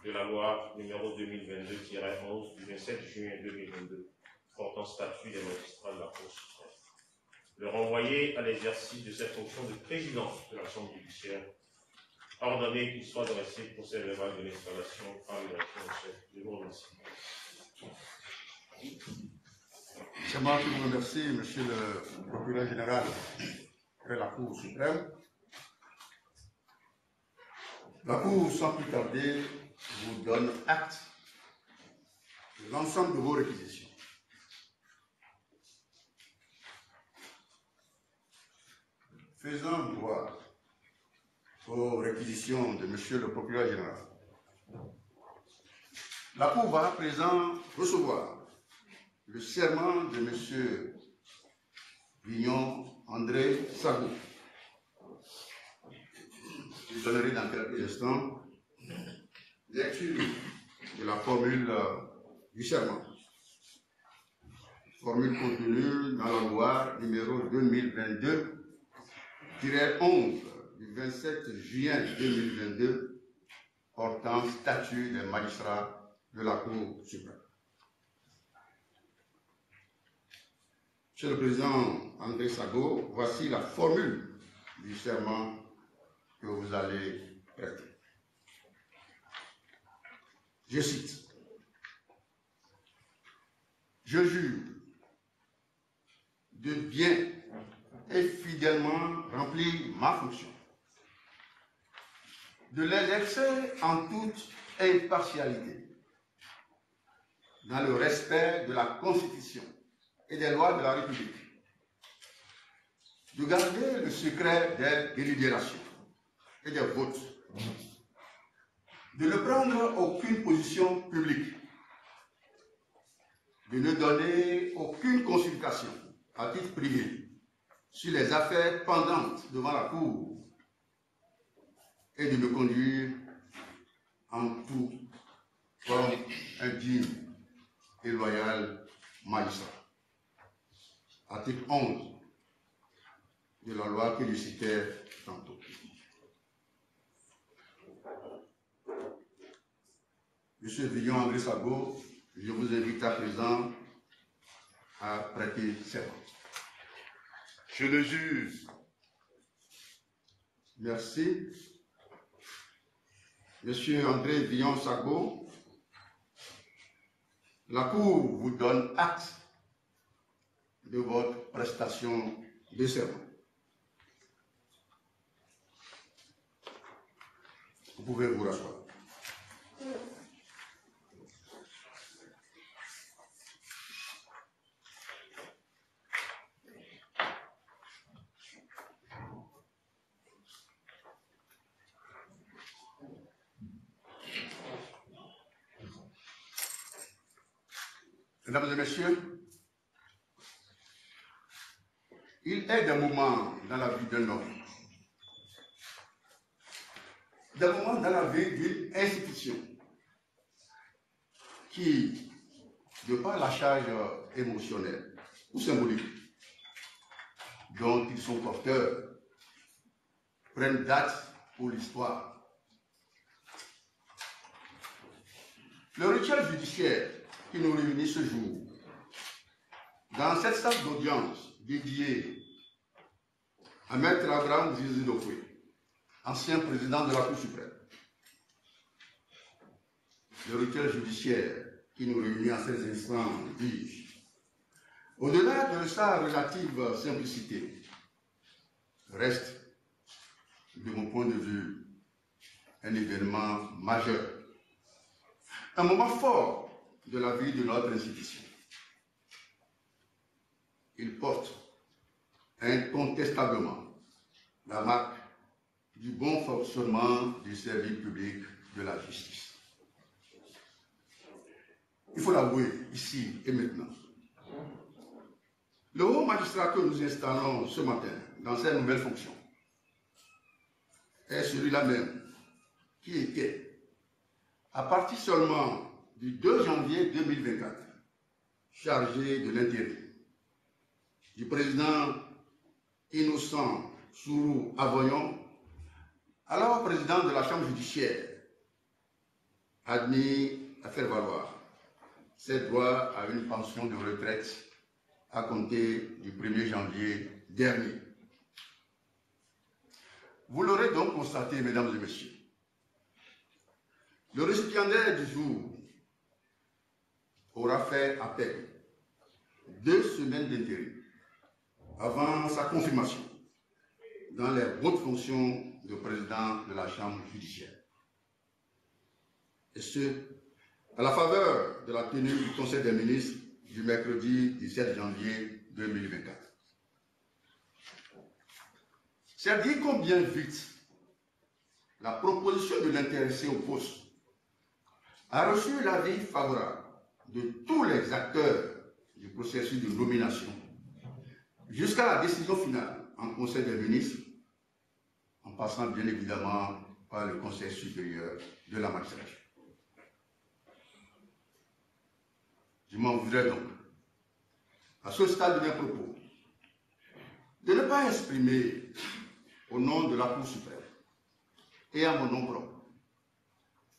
de la loi numéro 2022-11 du 27 juin 2022 portant statut des magistrats de la Cour suprême. Le renvoyer à l'exercice de cette fonction de président de la Chambre judiciaire, ordonner qu'il soit dressé procès verbal de l'installation par le directeur en chef. Je vous remercie. C'est moi qui vous remercie, Monsieur le procureur général de la Cour suprême. La Cour, sans plus tarder, vous donne acte de l'ensemble de vos réquisitions. Faisant droit aux réquisitions de Monsieur le procureur général, la Cour va à présent recevoir le serment de M. Vignon André Sagou. Je donnerai dans quelques instants lecture de la formule du serment. Formule contenue dans la loi numéro 2022-11 du 27 juin 2022 portant statut des magistrats de la Cour suprême. Monsieur le Président André Sagou, voici la formule du serment que vous allez prêter. Je cite. Je jure de bien et fidèlement remplir ma fonction, de l'exercer en toute impartialité, dans le respect de la Constitution et des lois de la République, de garder le secret des délibérations et des votes, de ne prendre aucune position publique, de ne donner aucune consultation à titre privé sur les affaires pendantes devant la Cour et de me conduire en tout comme un digne et loyal magistrat. Article 11 de la loi que je citais tantôt. Monsieur Vignon André Sagou, je vous invite à présent à prêter serment. Je le jure. Merci. Monsieur André Vignon Sagou, la Cour vous donne acte de votre prestation de serment. Vous pouvez vous rasseoir. Mesdames et messieurs, il est des moments dans la vie d'un homme, des moments dans la vie d'une institution qui, de par la charge émotionnelle ou symbolique dont ils sont porteurs, prennent date pour l'histoire. Le rituel judiciaire qui nous réunit ce jour, dans cette salle d'audience dédiée à Maître Abraham Zizi Dokwe, ancien président de la Cour suprême. Le rituel judiciaire qui nous réunit en ces instants, dis-je, au-delà de sa relative simplicité, reste, de mon point de vue, un événement majeur, un moment fort de la vie de notre institution. Il porte incontestablement la marque du bon fonctionnement du service public de la justice. Il faut l'avouer ici et maintenant. Le haut magistrat que nous installons ce matin dans cette nouvelle fonction est celui-là même qui était, à partir seulement du 2 janvier 2024, chargé de l'intérim du président Innocent Sourou Avoyon Alors, président de la Chambre judiciaire, admis à faire valoir ses droits à une pension de retraite à compter du 1er janvier dernier. Vous l'aurez donc constaté, mesdames et messieurs, le récipiendaire du jour aura fait appel 2 semaines d'intérim avant sa confirmation dans les hautes fonctions de président de la Chambre judiciaire. Et ce, à la faveur de la tenue du Conseil des ministres du mercredi 17 janvier 2024. C'est dire combien vite la proposition de l'intéressé au poste a reçu l'avis favorable de tous les acteurs du processus de nomination jusqu'à la décision finale en Conseil des ministres, en passant bien évidemment par le Conseil supérieur de la magistrature. Je m'en voudrais donc, à ce stade de mes propos, de ne pas exprimer au nom de la Cour suprême et à mon nom propre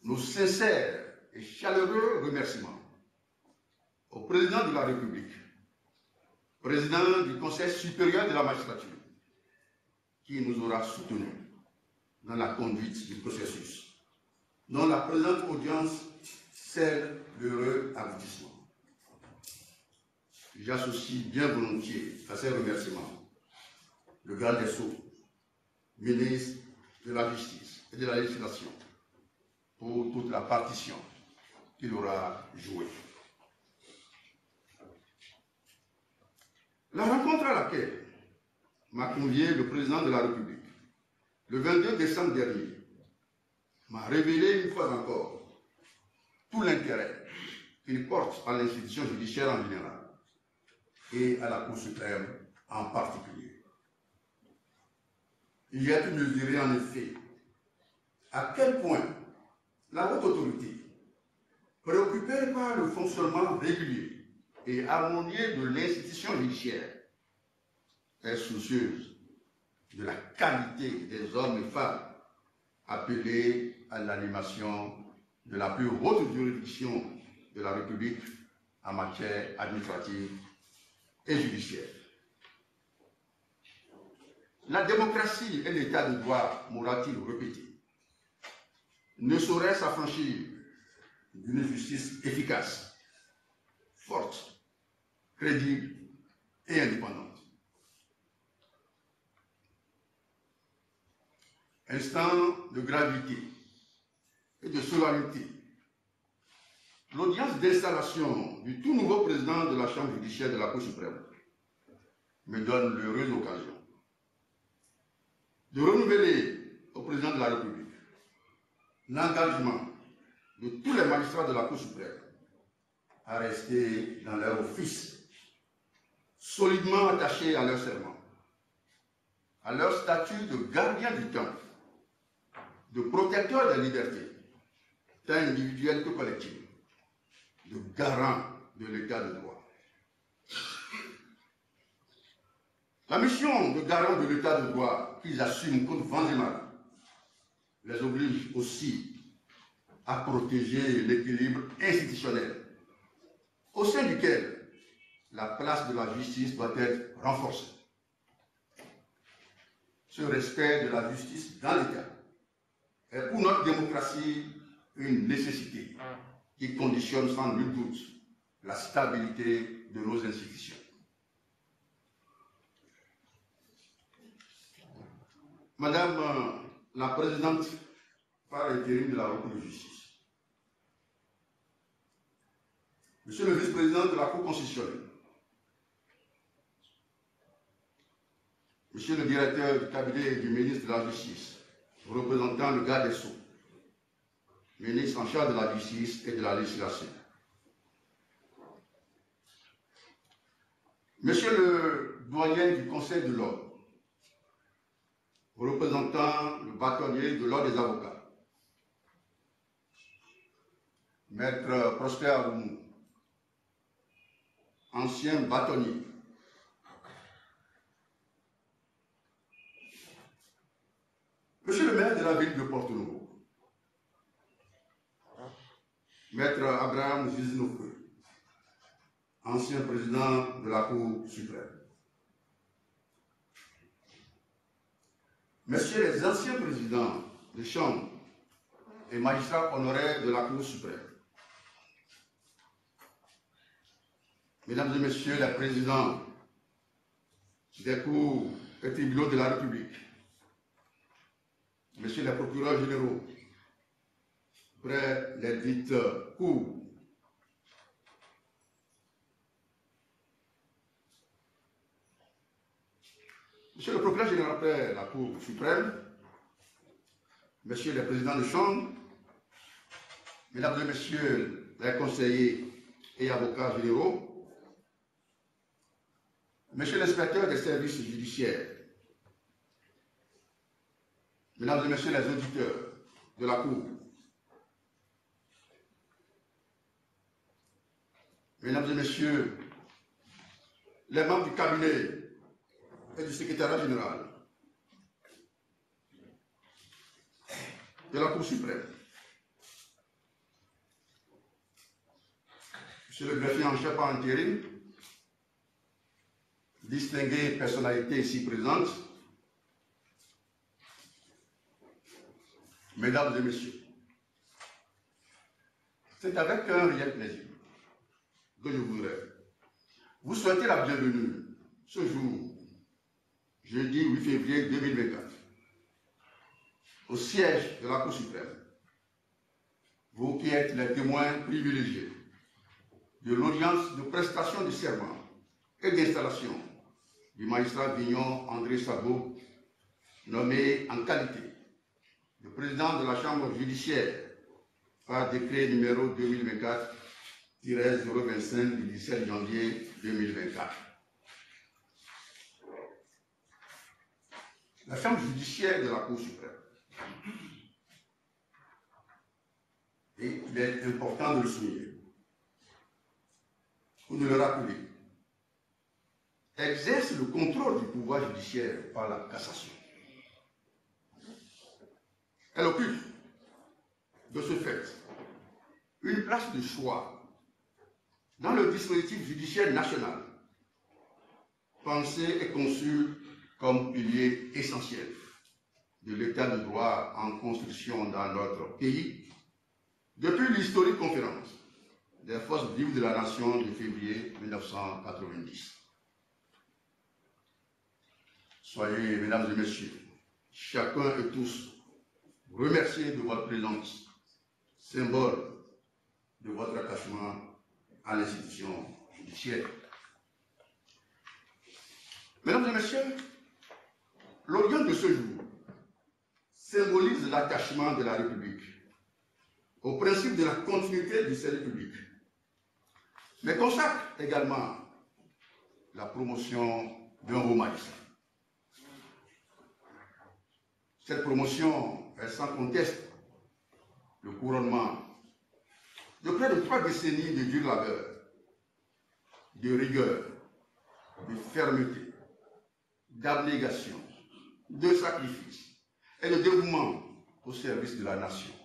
nos sincères et chaleureux remerciements au président de la République, président du Conseil supérieur de la magistrature, qui nous aura soutenus dans la conduite du processus, dont la présente audience scelle l'heureux aboutissement. J'associe bien volontiers à ces remerciements le garde des Sceaux, ministre de la Justice et de la Législation, pour toute la partition qu'il aura jouée. La rencontre à laquelle m'a convié le président de la République le 22 décembre dernier m'a révélé une fois encore tout l'intérêt qu'il porte à l'institution judiciaire en général et à la Cour suprême en particulier. Il y a pu mesurer en effet à quel point la haute autorité, préoccupée par le fonctionnement régulier et harmonieux de l'institution judiciaire, est soucieuse de la qualité des hommes et femmes appelés à l'animation de la plus haute juridiction de la République en matière administrative et judiciaire. La démocratie et l'état de droit, m'aura-t-il répété, ne sauraient s'affranchir d'une justice efficace, forte, crédible et indépendante. Instant de gravité et de solennité, l'audience d'installation du tout nouveau président de la Chambre judiciaire de la Cour suprême me donne l'heureuse occasion de renouveler au président de la République l'engagement de tous les magistrats de la Cour suprême à rester dans leur office, solidement attachés à leur serment, à leur statut de gardien du temps, de protecteur des libertés, tant individuelles que collectives, de garant de l'état de droit. La mission de garant de l'état de droit qu'ils assument contre vents et marées les oblige aussi à protéger l'équilibre institutionnel au sein duquel la place de la justice doit être renforcée. Ce respect de la justice dans l'État est pour notre démocratie une nécessité qui conditionne sans nul doute la stabilité de nos institutions. Madame la présidente par intérim de la Cour de justice, Monsieur le vice-président de la Cour constitutionnelle, Monsieur le directeur du cabinet du ministre de la Justice, représentant le garde des Sceaux, ministre en charge de la Justice et de la Législation, Monsieur le doyen du Conseil de l'Ordre, représentant le bâtonnier de l'Ordre des avocats, Maître Prosper Aroumou, ancien bâtonnier, Monsieur le maire de la ville de Porto-Novo, Maître Abraham Zizinofeu, ancien président de la Cour suprême, Messieurs les anciens présidents de chambre et magistrats honoraires de la Cour suprême, Mesdames et Messieurs les présidents des cours et tribunaux de la République, Messieurs les procureurs généraux, près les dites cours, Monsieur le procureur général près la Cour suprême, Messieurs les présidents de chambre, Mesdames et Messieurs les conseillers et avocats généraux, Monsieur l'inspecteur des services judiciaires, Mesdames et Messieurs les auditeurs de la Cour, Mesdames et Messieurs les membres du cabinet et du secrétariat général de la Cour suprême, Monsieur le greffier en chef par intérim, distinguées personnalités ici présentes, Mesdames et Messieurs, c'est avec un réel plaisir que je voudrais vous souhaiter la bienvenue ce jour, jeudi 8 février 2024, au siège de la Cour suprême, vous qui êtes les témoins privilégiés de l'audience de prestation de serment et d'installation du magistrat Vignon André Sabot, nommé en qualité de président de la Chambre judiciaire par décret numéro 2024-025 du 17 janvier 2024. La Chambre judiciaire de la Cour suprême, et il est important de le souligner, ou de le rappeler, exerce le contrôle du pouvoir judiciaire par la cassation. Elle occupe, de ce fait, une place de choix dans le dispositif judiciaire national, pensé et conçu comme pilier essentiel de l'état de droit en construction dans notre pays depuis l'historique conférence des forces vives de la nation de février 1990. Soyez, mesdames et messieurs, chacun et tous, remerciés de votre présence, symbole de votre attachement à l'institution judiciaire. Mesdames et messieurs, l'audience de ce jour symbolise l'attachement de la République au principe de la continuité du service public, mais consacre également la promotion d'un haut magistrat. Cette promotion est sans conteste le couronnement de près de 3 décennies de dur labeur, de rigueur, de fermeté, d'abnégation, de sacrifice et de dévouement au service de la nation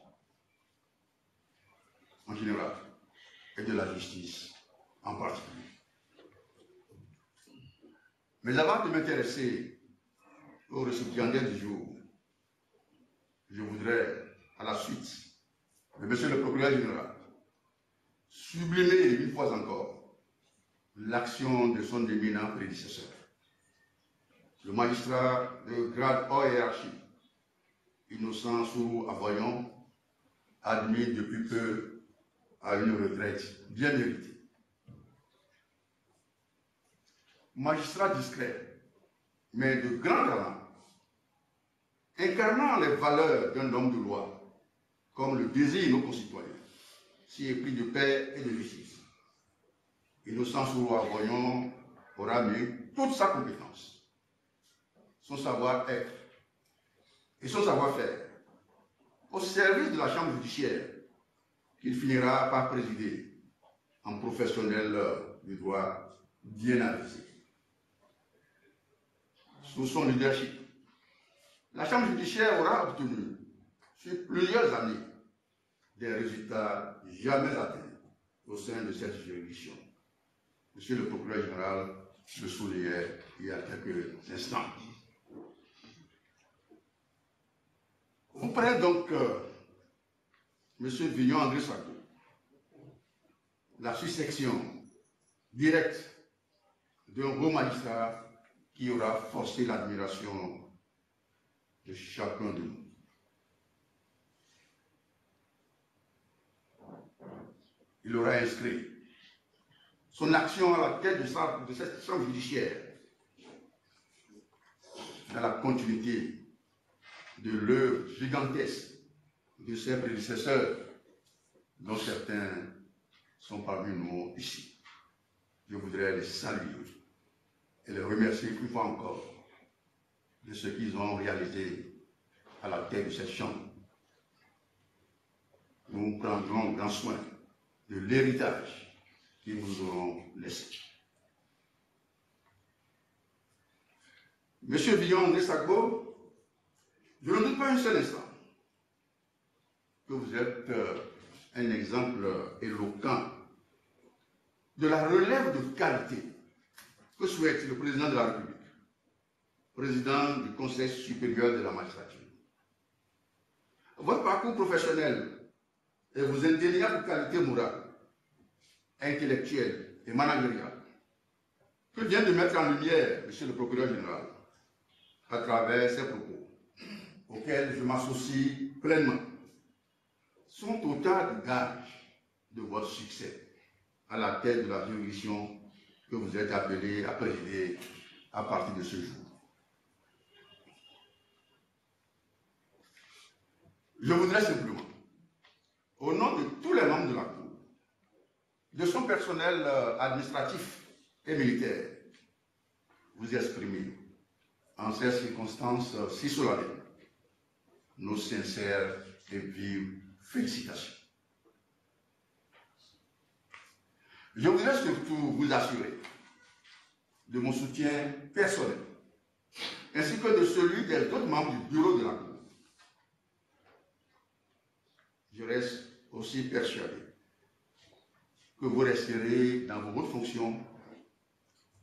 en général et de la justice en particulier. Mais avant de m'intéresser aux récipiendaires du jour, je voudrais, à la suite de Monsieur le procureur général, sublimer une fois encore l'action de son éminent prédécesseur, le magistrat de grade haut hiérarchique, Innocent Sourou Avoyon, admis depuis peu à une retraite bien méritée. Magistrat discret, mais de grand talent, incarnant les valeurs d'un homme de loi, comme le désirent nos concitoyens, si épris de paix et de justice. Innocent Sourou Avoyon aura mis toute sa compétence, son savoir-être et son savoir-faire au service de la Chambre judiciaire qu'il finira par présider en professionnel du droit bien avisé. Sous son leadership, la Chambre judiciaire aura obtenu sur plusieurs années des résultats jamais atteints au sein de cette juridiction. Monsieur le procureur général le soulignait il y a quelques instants. Vous prenez donc Monsieur Vignon André Sacco, la succession directe d'un haut magistrat qui aura forcé l'admiration de chacun de nous. Il aura inscrit son action à la tête de cette chambre judiciaire dans la continuité de l'œuvre gigantesque de ses prédécesseurs, dont certains sont parmi nous ici. Je voudrais les saluer et les remercier une fois encore de ce qu'ils ont réalisé à la tête de cette chambre. Nous prendrons grand soin de l'héritage qu'ils nous auront laissé. Monsieur Vignon André Sacco, je ne doute pas un seul instant que vous êtes un exemple éloquent de la relève de qualité que souhaite le président de la République, président du Conseil supérieur de la magistrature. Votre parcours professionnel et vos indéniables qualités morales, intellectuelles et managériales que vient de mettre en lumière monsieur le procureur général à travers ses propos, auxquels je m'associe pleinement, sont autant de gages de votre succès à la tête de la juridiction que vous êtes appelé à présider à partir de ce jour. Je voudrais simplement, au nom de tous les membres de la Cour, de son personnel administratif et militaire, vous exprimer, en ces circonstances si solennelles, nos sincères et vives félicitations. Je voudrais surtout vous assurer de mon soutien personnel, ainsi que de celui des autres membres du bureau de la Cour. Je reste aussi persuadé que vous resterez dans vos hautes fonctions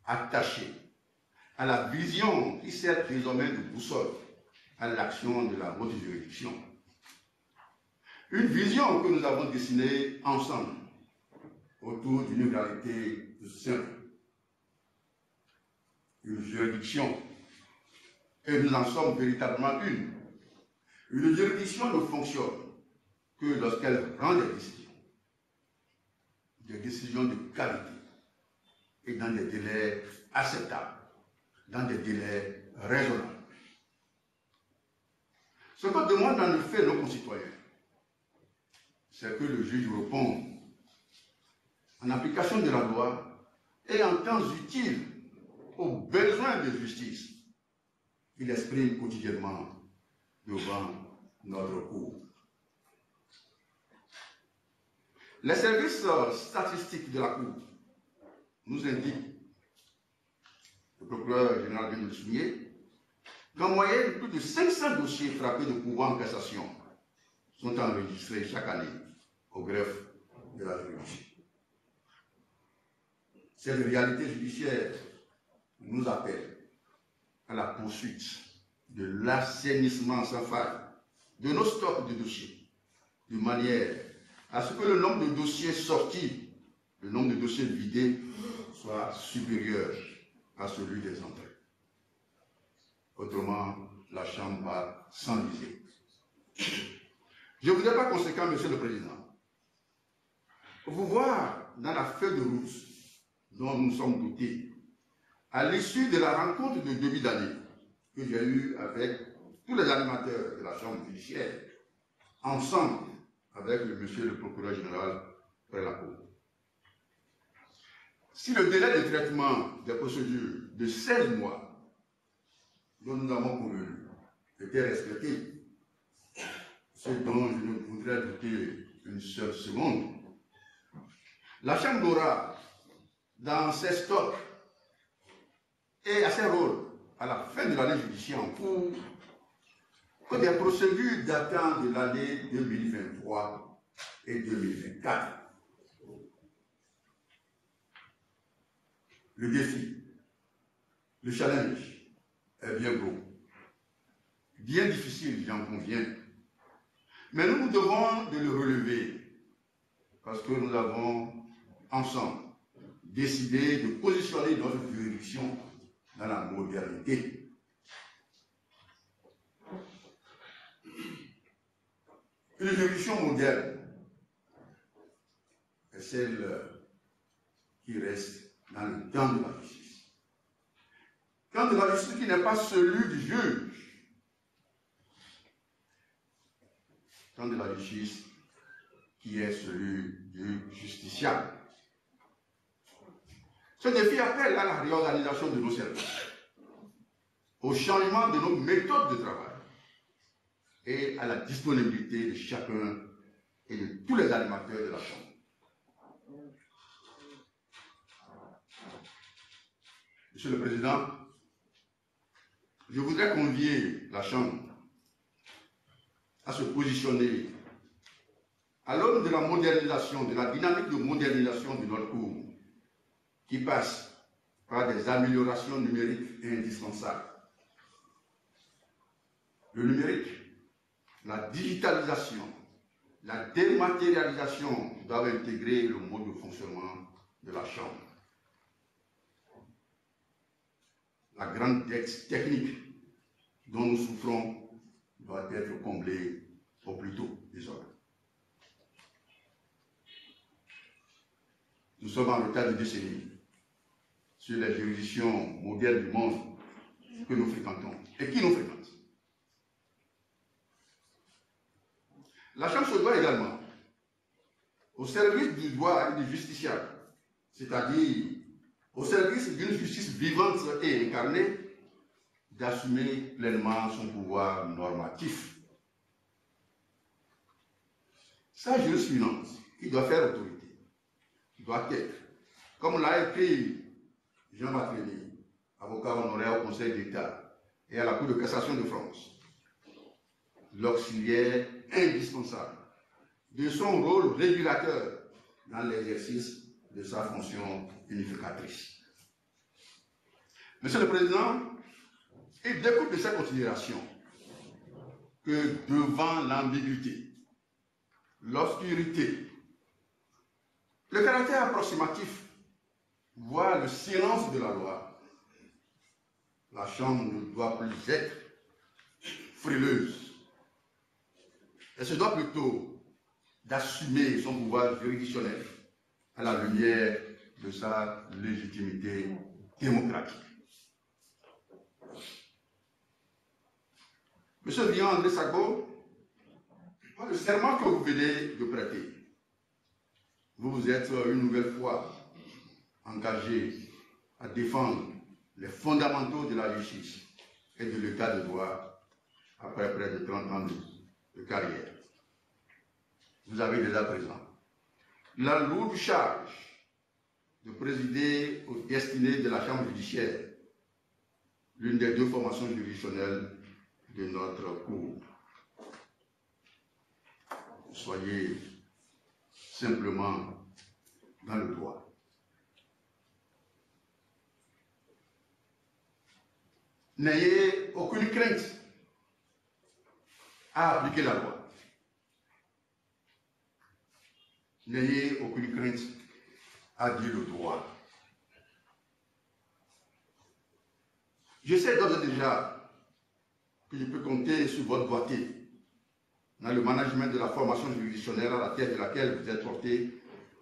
attachés à la vision qui sert désormais de boussole à l'action de la haute juridiction. Une vision que nous avons dessinée ensemble autour d'une égalité de simple. Une juridiction, et nous en sommes véritablement une. Une juridiction ne fonctionne que lorsqu'elle rend des décisions de qualité et dans des délais acceptables, dans des délais raisonnables. Ce que demandent en effet nos concitoyens, c'est que le juge réponde en application de la loi et en temps utile aux besoins de justice qu'il exprime quotidiennement devant notre Cour. Les services statistiques de la Cour nous indiquent, le procureur général vient de le souligner, qu'en moyenne, plus de 500 dossiers frappés de pourvoi en cassation sont enregistrés chaque année au greffe de la juridiction. Cette réalité judiciaire nous appelle à la poursuite de l'assainissement sans faille de nos stocks de dossiers, de manière à ce que le nombre de dossiers sortis, le nombre de dossiers vidés soit supérieur à celui des entrées. Autrement, la Chambre va s'enliser. Je ne voudrais pas conséquent, Monsieur le Président, vous voir dans la feuille de route dont nous sommes dotés, à l'issue de la rencontre de début d'année que j'ai eue avec tous les animateurs de la Chambre judiciaire, ensemble avec monsieur le procureur général près la Cour. Si le délai de traitement des procédures de 16 mois dont nous avons convenu était respecté, ce dont je ne voudrais douter une seule seconde, la Chambre aura dans ses stocks et à ses rôles à la fin de l'année judiciaire en cours que des procédures datant de l'année 2023 et 2024. Le défi, le challenge est bien gros, bien difficile, j'en conviens. Mais nous nous devons de le relever parce que nous avons ensemble décidé de positionner notre juridiction dans la modernité. Une juridiction moderne est celle qui reste dans le temps de la justice. Temps de la justice qui n'est pas celui du juge. Temps de la justice qui est celui du justiciable. Ce défi appelle à la réorganisation de nos services, au changement de nos méthodes de travail et à la disponibilité de chacun et de tous les animateurs de la Chambre. Monsieur le Président, je voudrais convier la Chambre à se positionner à l'aune de la modernisation, de la dynamique de modernisation de notre cours, qui passe par des améliorations numériques indispensables. Le numérique, la digitalisation, la dématérialisation doivent intégrer le mode de fonctionnement de la Chambre. La grande dette technique dont nous souffrons doit être comblée au plus tôt, désormais. Nous sommes en retard de décennies sur les juridictions modernes du monde que nous fréquentons et qui nous fréquentent. La Chambre se doit également au service du droit et du justiciable, c'est-à-dire au service d'une justice vivante et incarnée, d'assumer pleinement son pouvoir normatif. Sa jurisprudence, qui doit faire autorité, doit être, comme l'a écrit Jean Matreni, avocat honoraire au Conseil d'État et à la Cour de cassation de France, l'auxiliaire indispensable de son rôle régulateur dans l'exercice de sa fonction unificatrice. Monsieur le Président, il découle de ces considérations que devant l'ambiguïté, l'obscurité, le caractère approximatif, voire le silence de la loi, la Chambre ne doit plus être frileuse. Elle se doit plutôt d'assumer son pouvoir juridictionnel à la lumière de sa légitimité démocratique. Monsieur Vignon-André Sagbo, le serment que vous venez de prêter, vous vous êtes une nouvelle fois engagé à défendre les fondamentaux de la justice et de l'état de droit après près de 30 ans de carrière. Vous avez déjà présent la lourde charge de présider aux destinées de la Chambre judiciaire, l'une des deux formations juridictionnelles de notre cour. Soyez simplement dans le droit. N'ayez aucune crainte à appliquer la loi. N'ayez aucune crainte à dire le droit. Je sais d'ores et déjà que je peux compter sur votre doigté dans le management de la formation juridictionnelle à la tête de laquelle vous êtes porté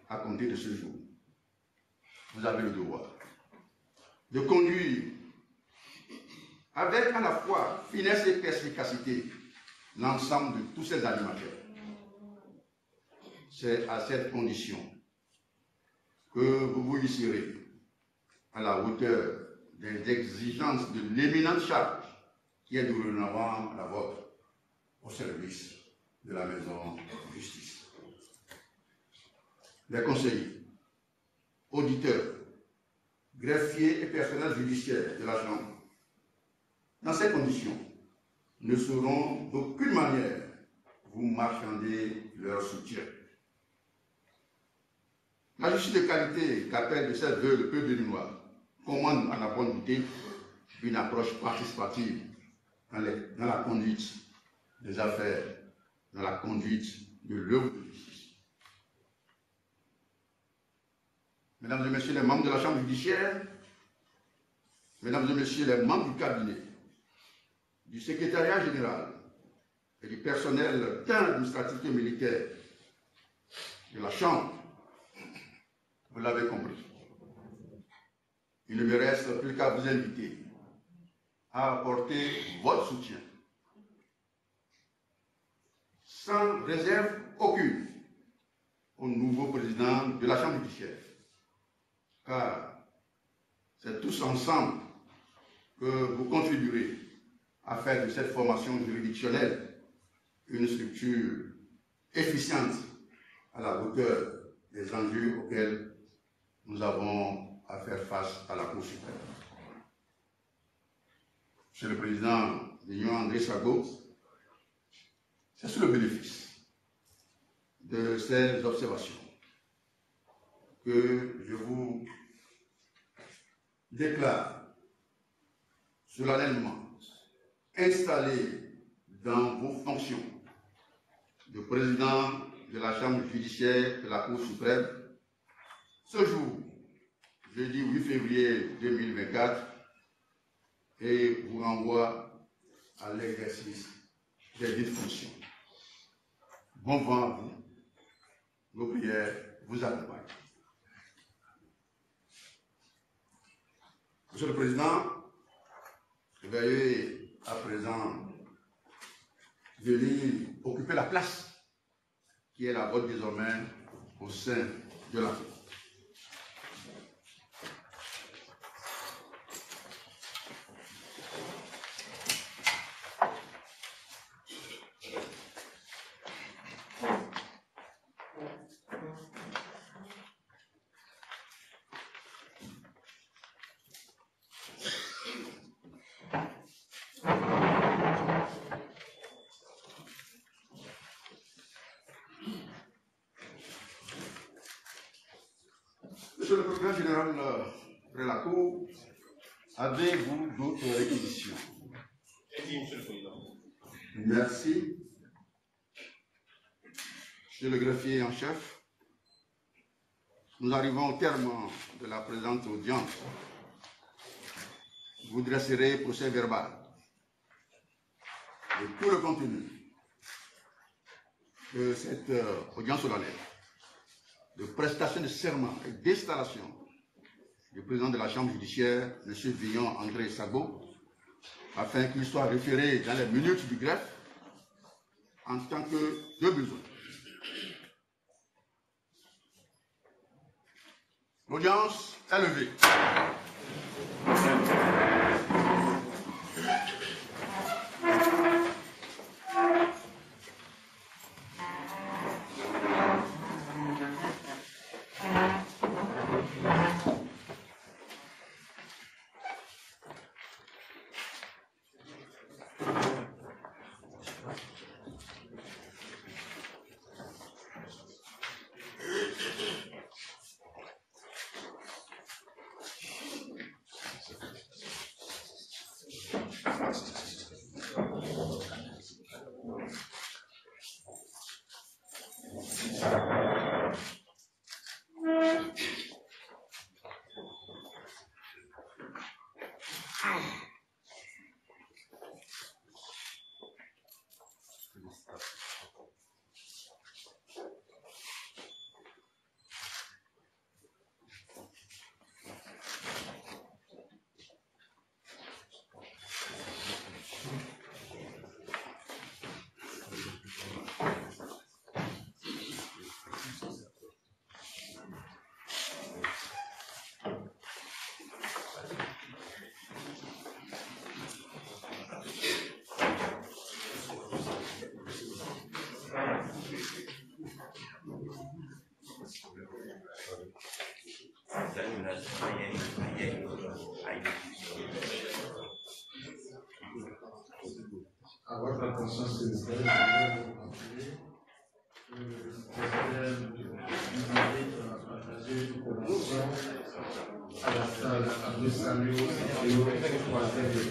à compter de ce jour. Vous avez le devoir de conduire avec à la fois finesse et perspicacité l'ensemble de tous ces animateurs. C'est à cette condition que vous vous hisserez à la hauteur des exigences de l'éminente charge qui est dorénavant la vôtre au service de la maison de justice. Les conseillers, auditeurs, greffiers et personnels judiciaires de la Chambre, dans ces conditions, ne sauront d'aucune manière vous marchander leur soutien. La justice de qualité qu'appelle de cette vœux le peuple béninois commande en la bonne unité une approche participative dans la conduite des affaires, dans la conduite de l'œuvre de justice. Mesdames et messieurs les membres de la Chambre judiciaire, mesdames et messieurs les membres du cabinet, du secrétariat général et du personnel tant administratif que militaire de la Chambre, vous l'avez compris. Il ne me reste plus qu'à vous inviter à apporter votre soutien, sans réserve aucune, au nouveau président de la Chambre judiciaire. Car c'est tous ensemble que vous contribuerez à faire de cette formation juridictionnelle une structure efficiente à la hauteur des enjeux auxquels nous avons à faire face à la Cour suprême. Monsieur le Président Vignon André Sabot, c'est sous le bénéfice de ces observations que je vous déclare solennellement installé dans vos fonctions de président de la Chambre judiciaire de la Cour suprême ce jour, jeudi 8 février 2024, et vous renvoie à l'exercice des dites fonctions. Bon vent à vous. Nos prières vous accompagnent. Monsieur le Président, veuillez à présent venir occuper la place qui est la vôtre désormais au sein de la Cour. Monsieur le Procureur général de la Cour, avez-vous d'autres réquisitions? Merci, Monsieur le Président. Merci. Monsieur le greffier en chef, nous arrivons au terme de la présente audience. Vous dresserez procès verbal de tout le contenu de cette audience solennelle de prestation de serment et d'installation du président de la Chambre judiciaire, M. Vignon André Sabot, afin qu'il soit référé dans les minutes du greffe en tant que de besoin. L'audience est levée.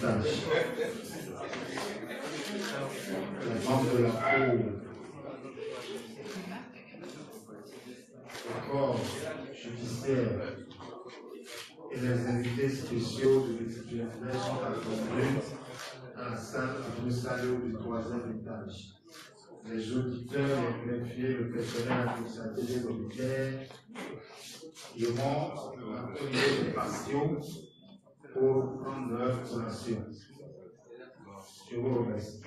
étage. Les membres de la Cour, le corps judiciaire et les invités spéciaux de l'étudiant sont attendus à la salle du troisième étage. Les auditeurs, les greffiers, le personnel administratif et militaire iront à prier de passion pour prendre leur collation. Je vous remercie.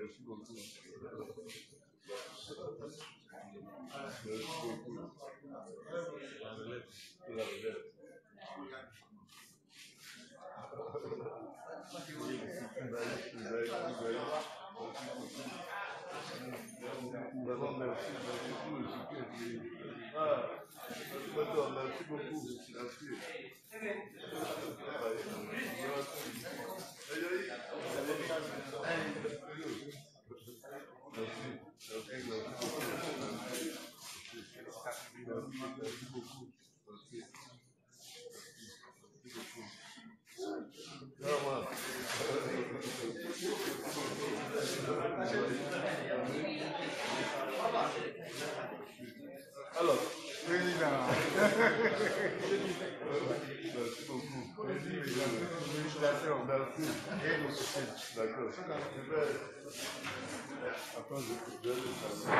Merci beaucoup. Vraiment, merci beaucoup. Alors, président. Merci beaucoup. Félicitations. Merci. Et le soutien. D'accord. Je vais. Attends, je vais le saluer.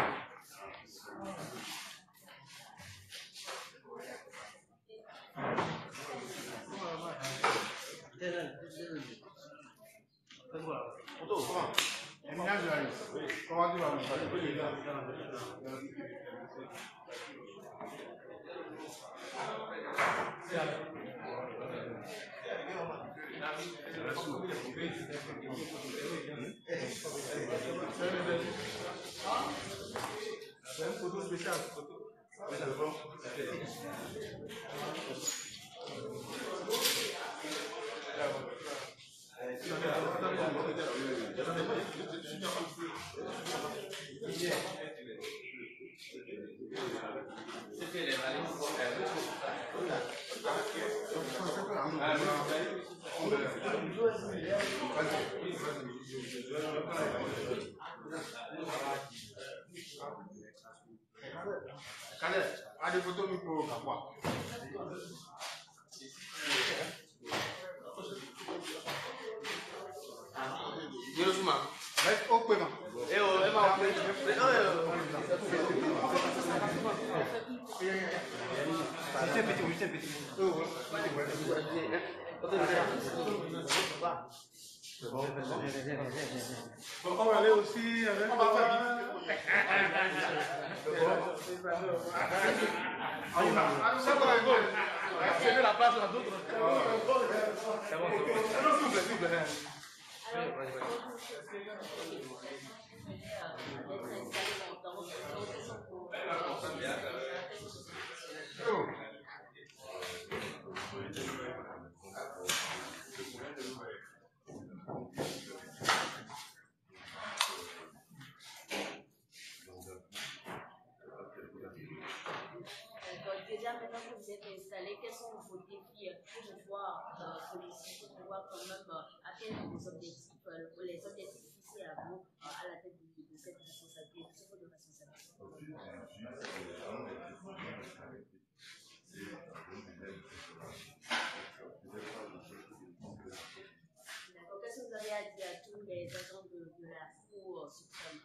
Comment tu vas me faire? C'est une photo spéciale. C'est bon. Allez, photo micro, quoi. Reste au paiement. On va aller aussi avec c'est la place à d'autres. C'est bon, s'il vous plaît. Déjà, maintenant que vous êtes installés, quels sont vos défis pour pouvoir réussir, pour pouvoir quand même atteindre vos objectifs, les objectifs fixés à vous à la tête de cette responsabilité, de ce rôle de responsabilité? D'accord. Qu'est-ce que vous avez à dire à tous les agents de la Cour suprême?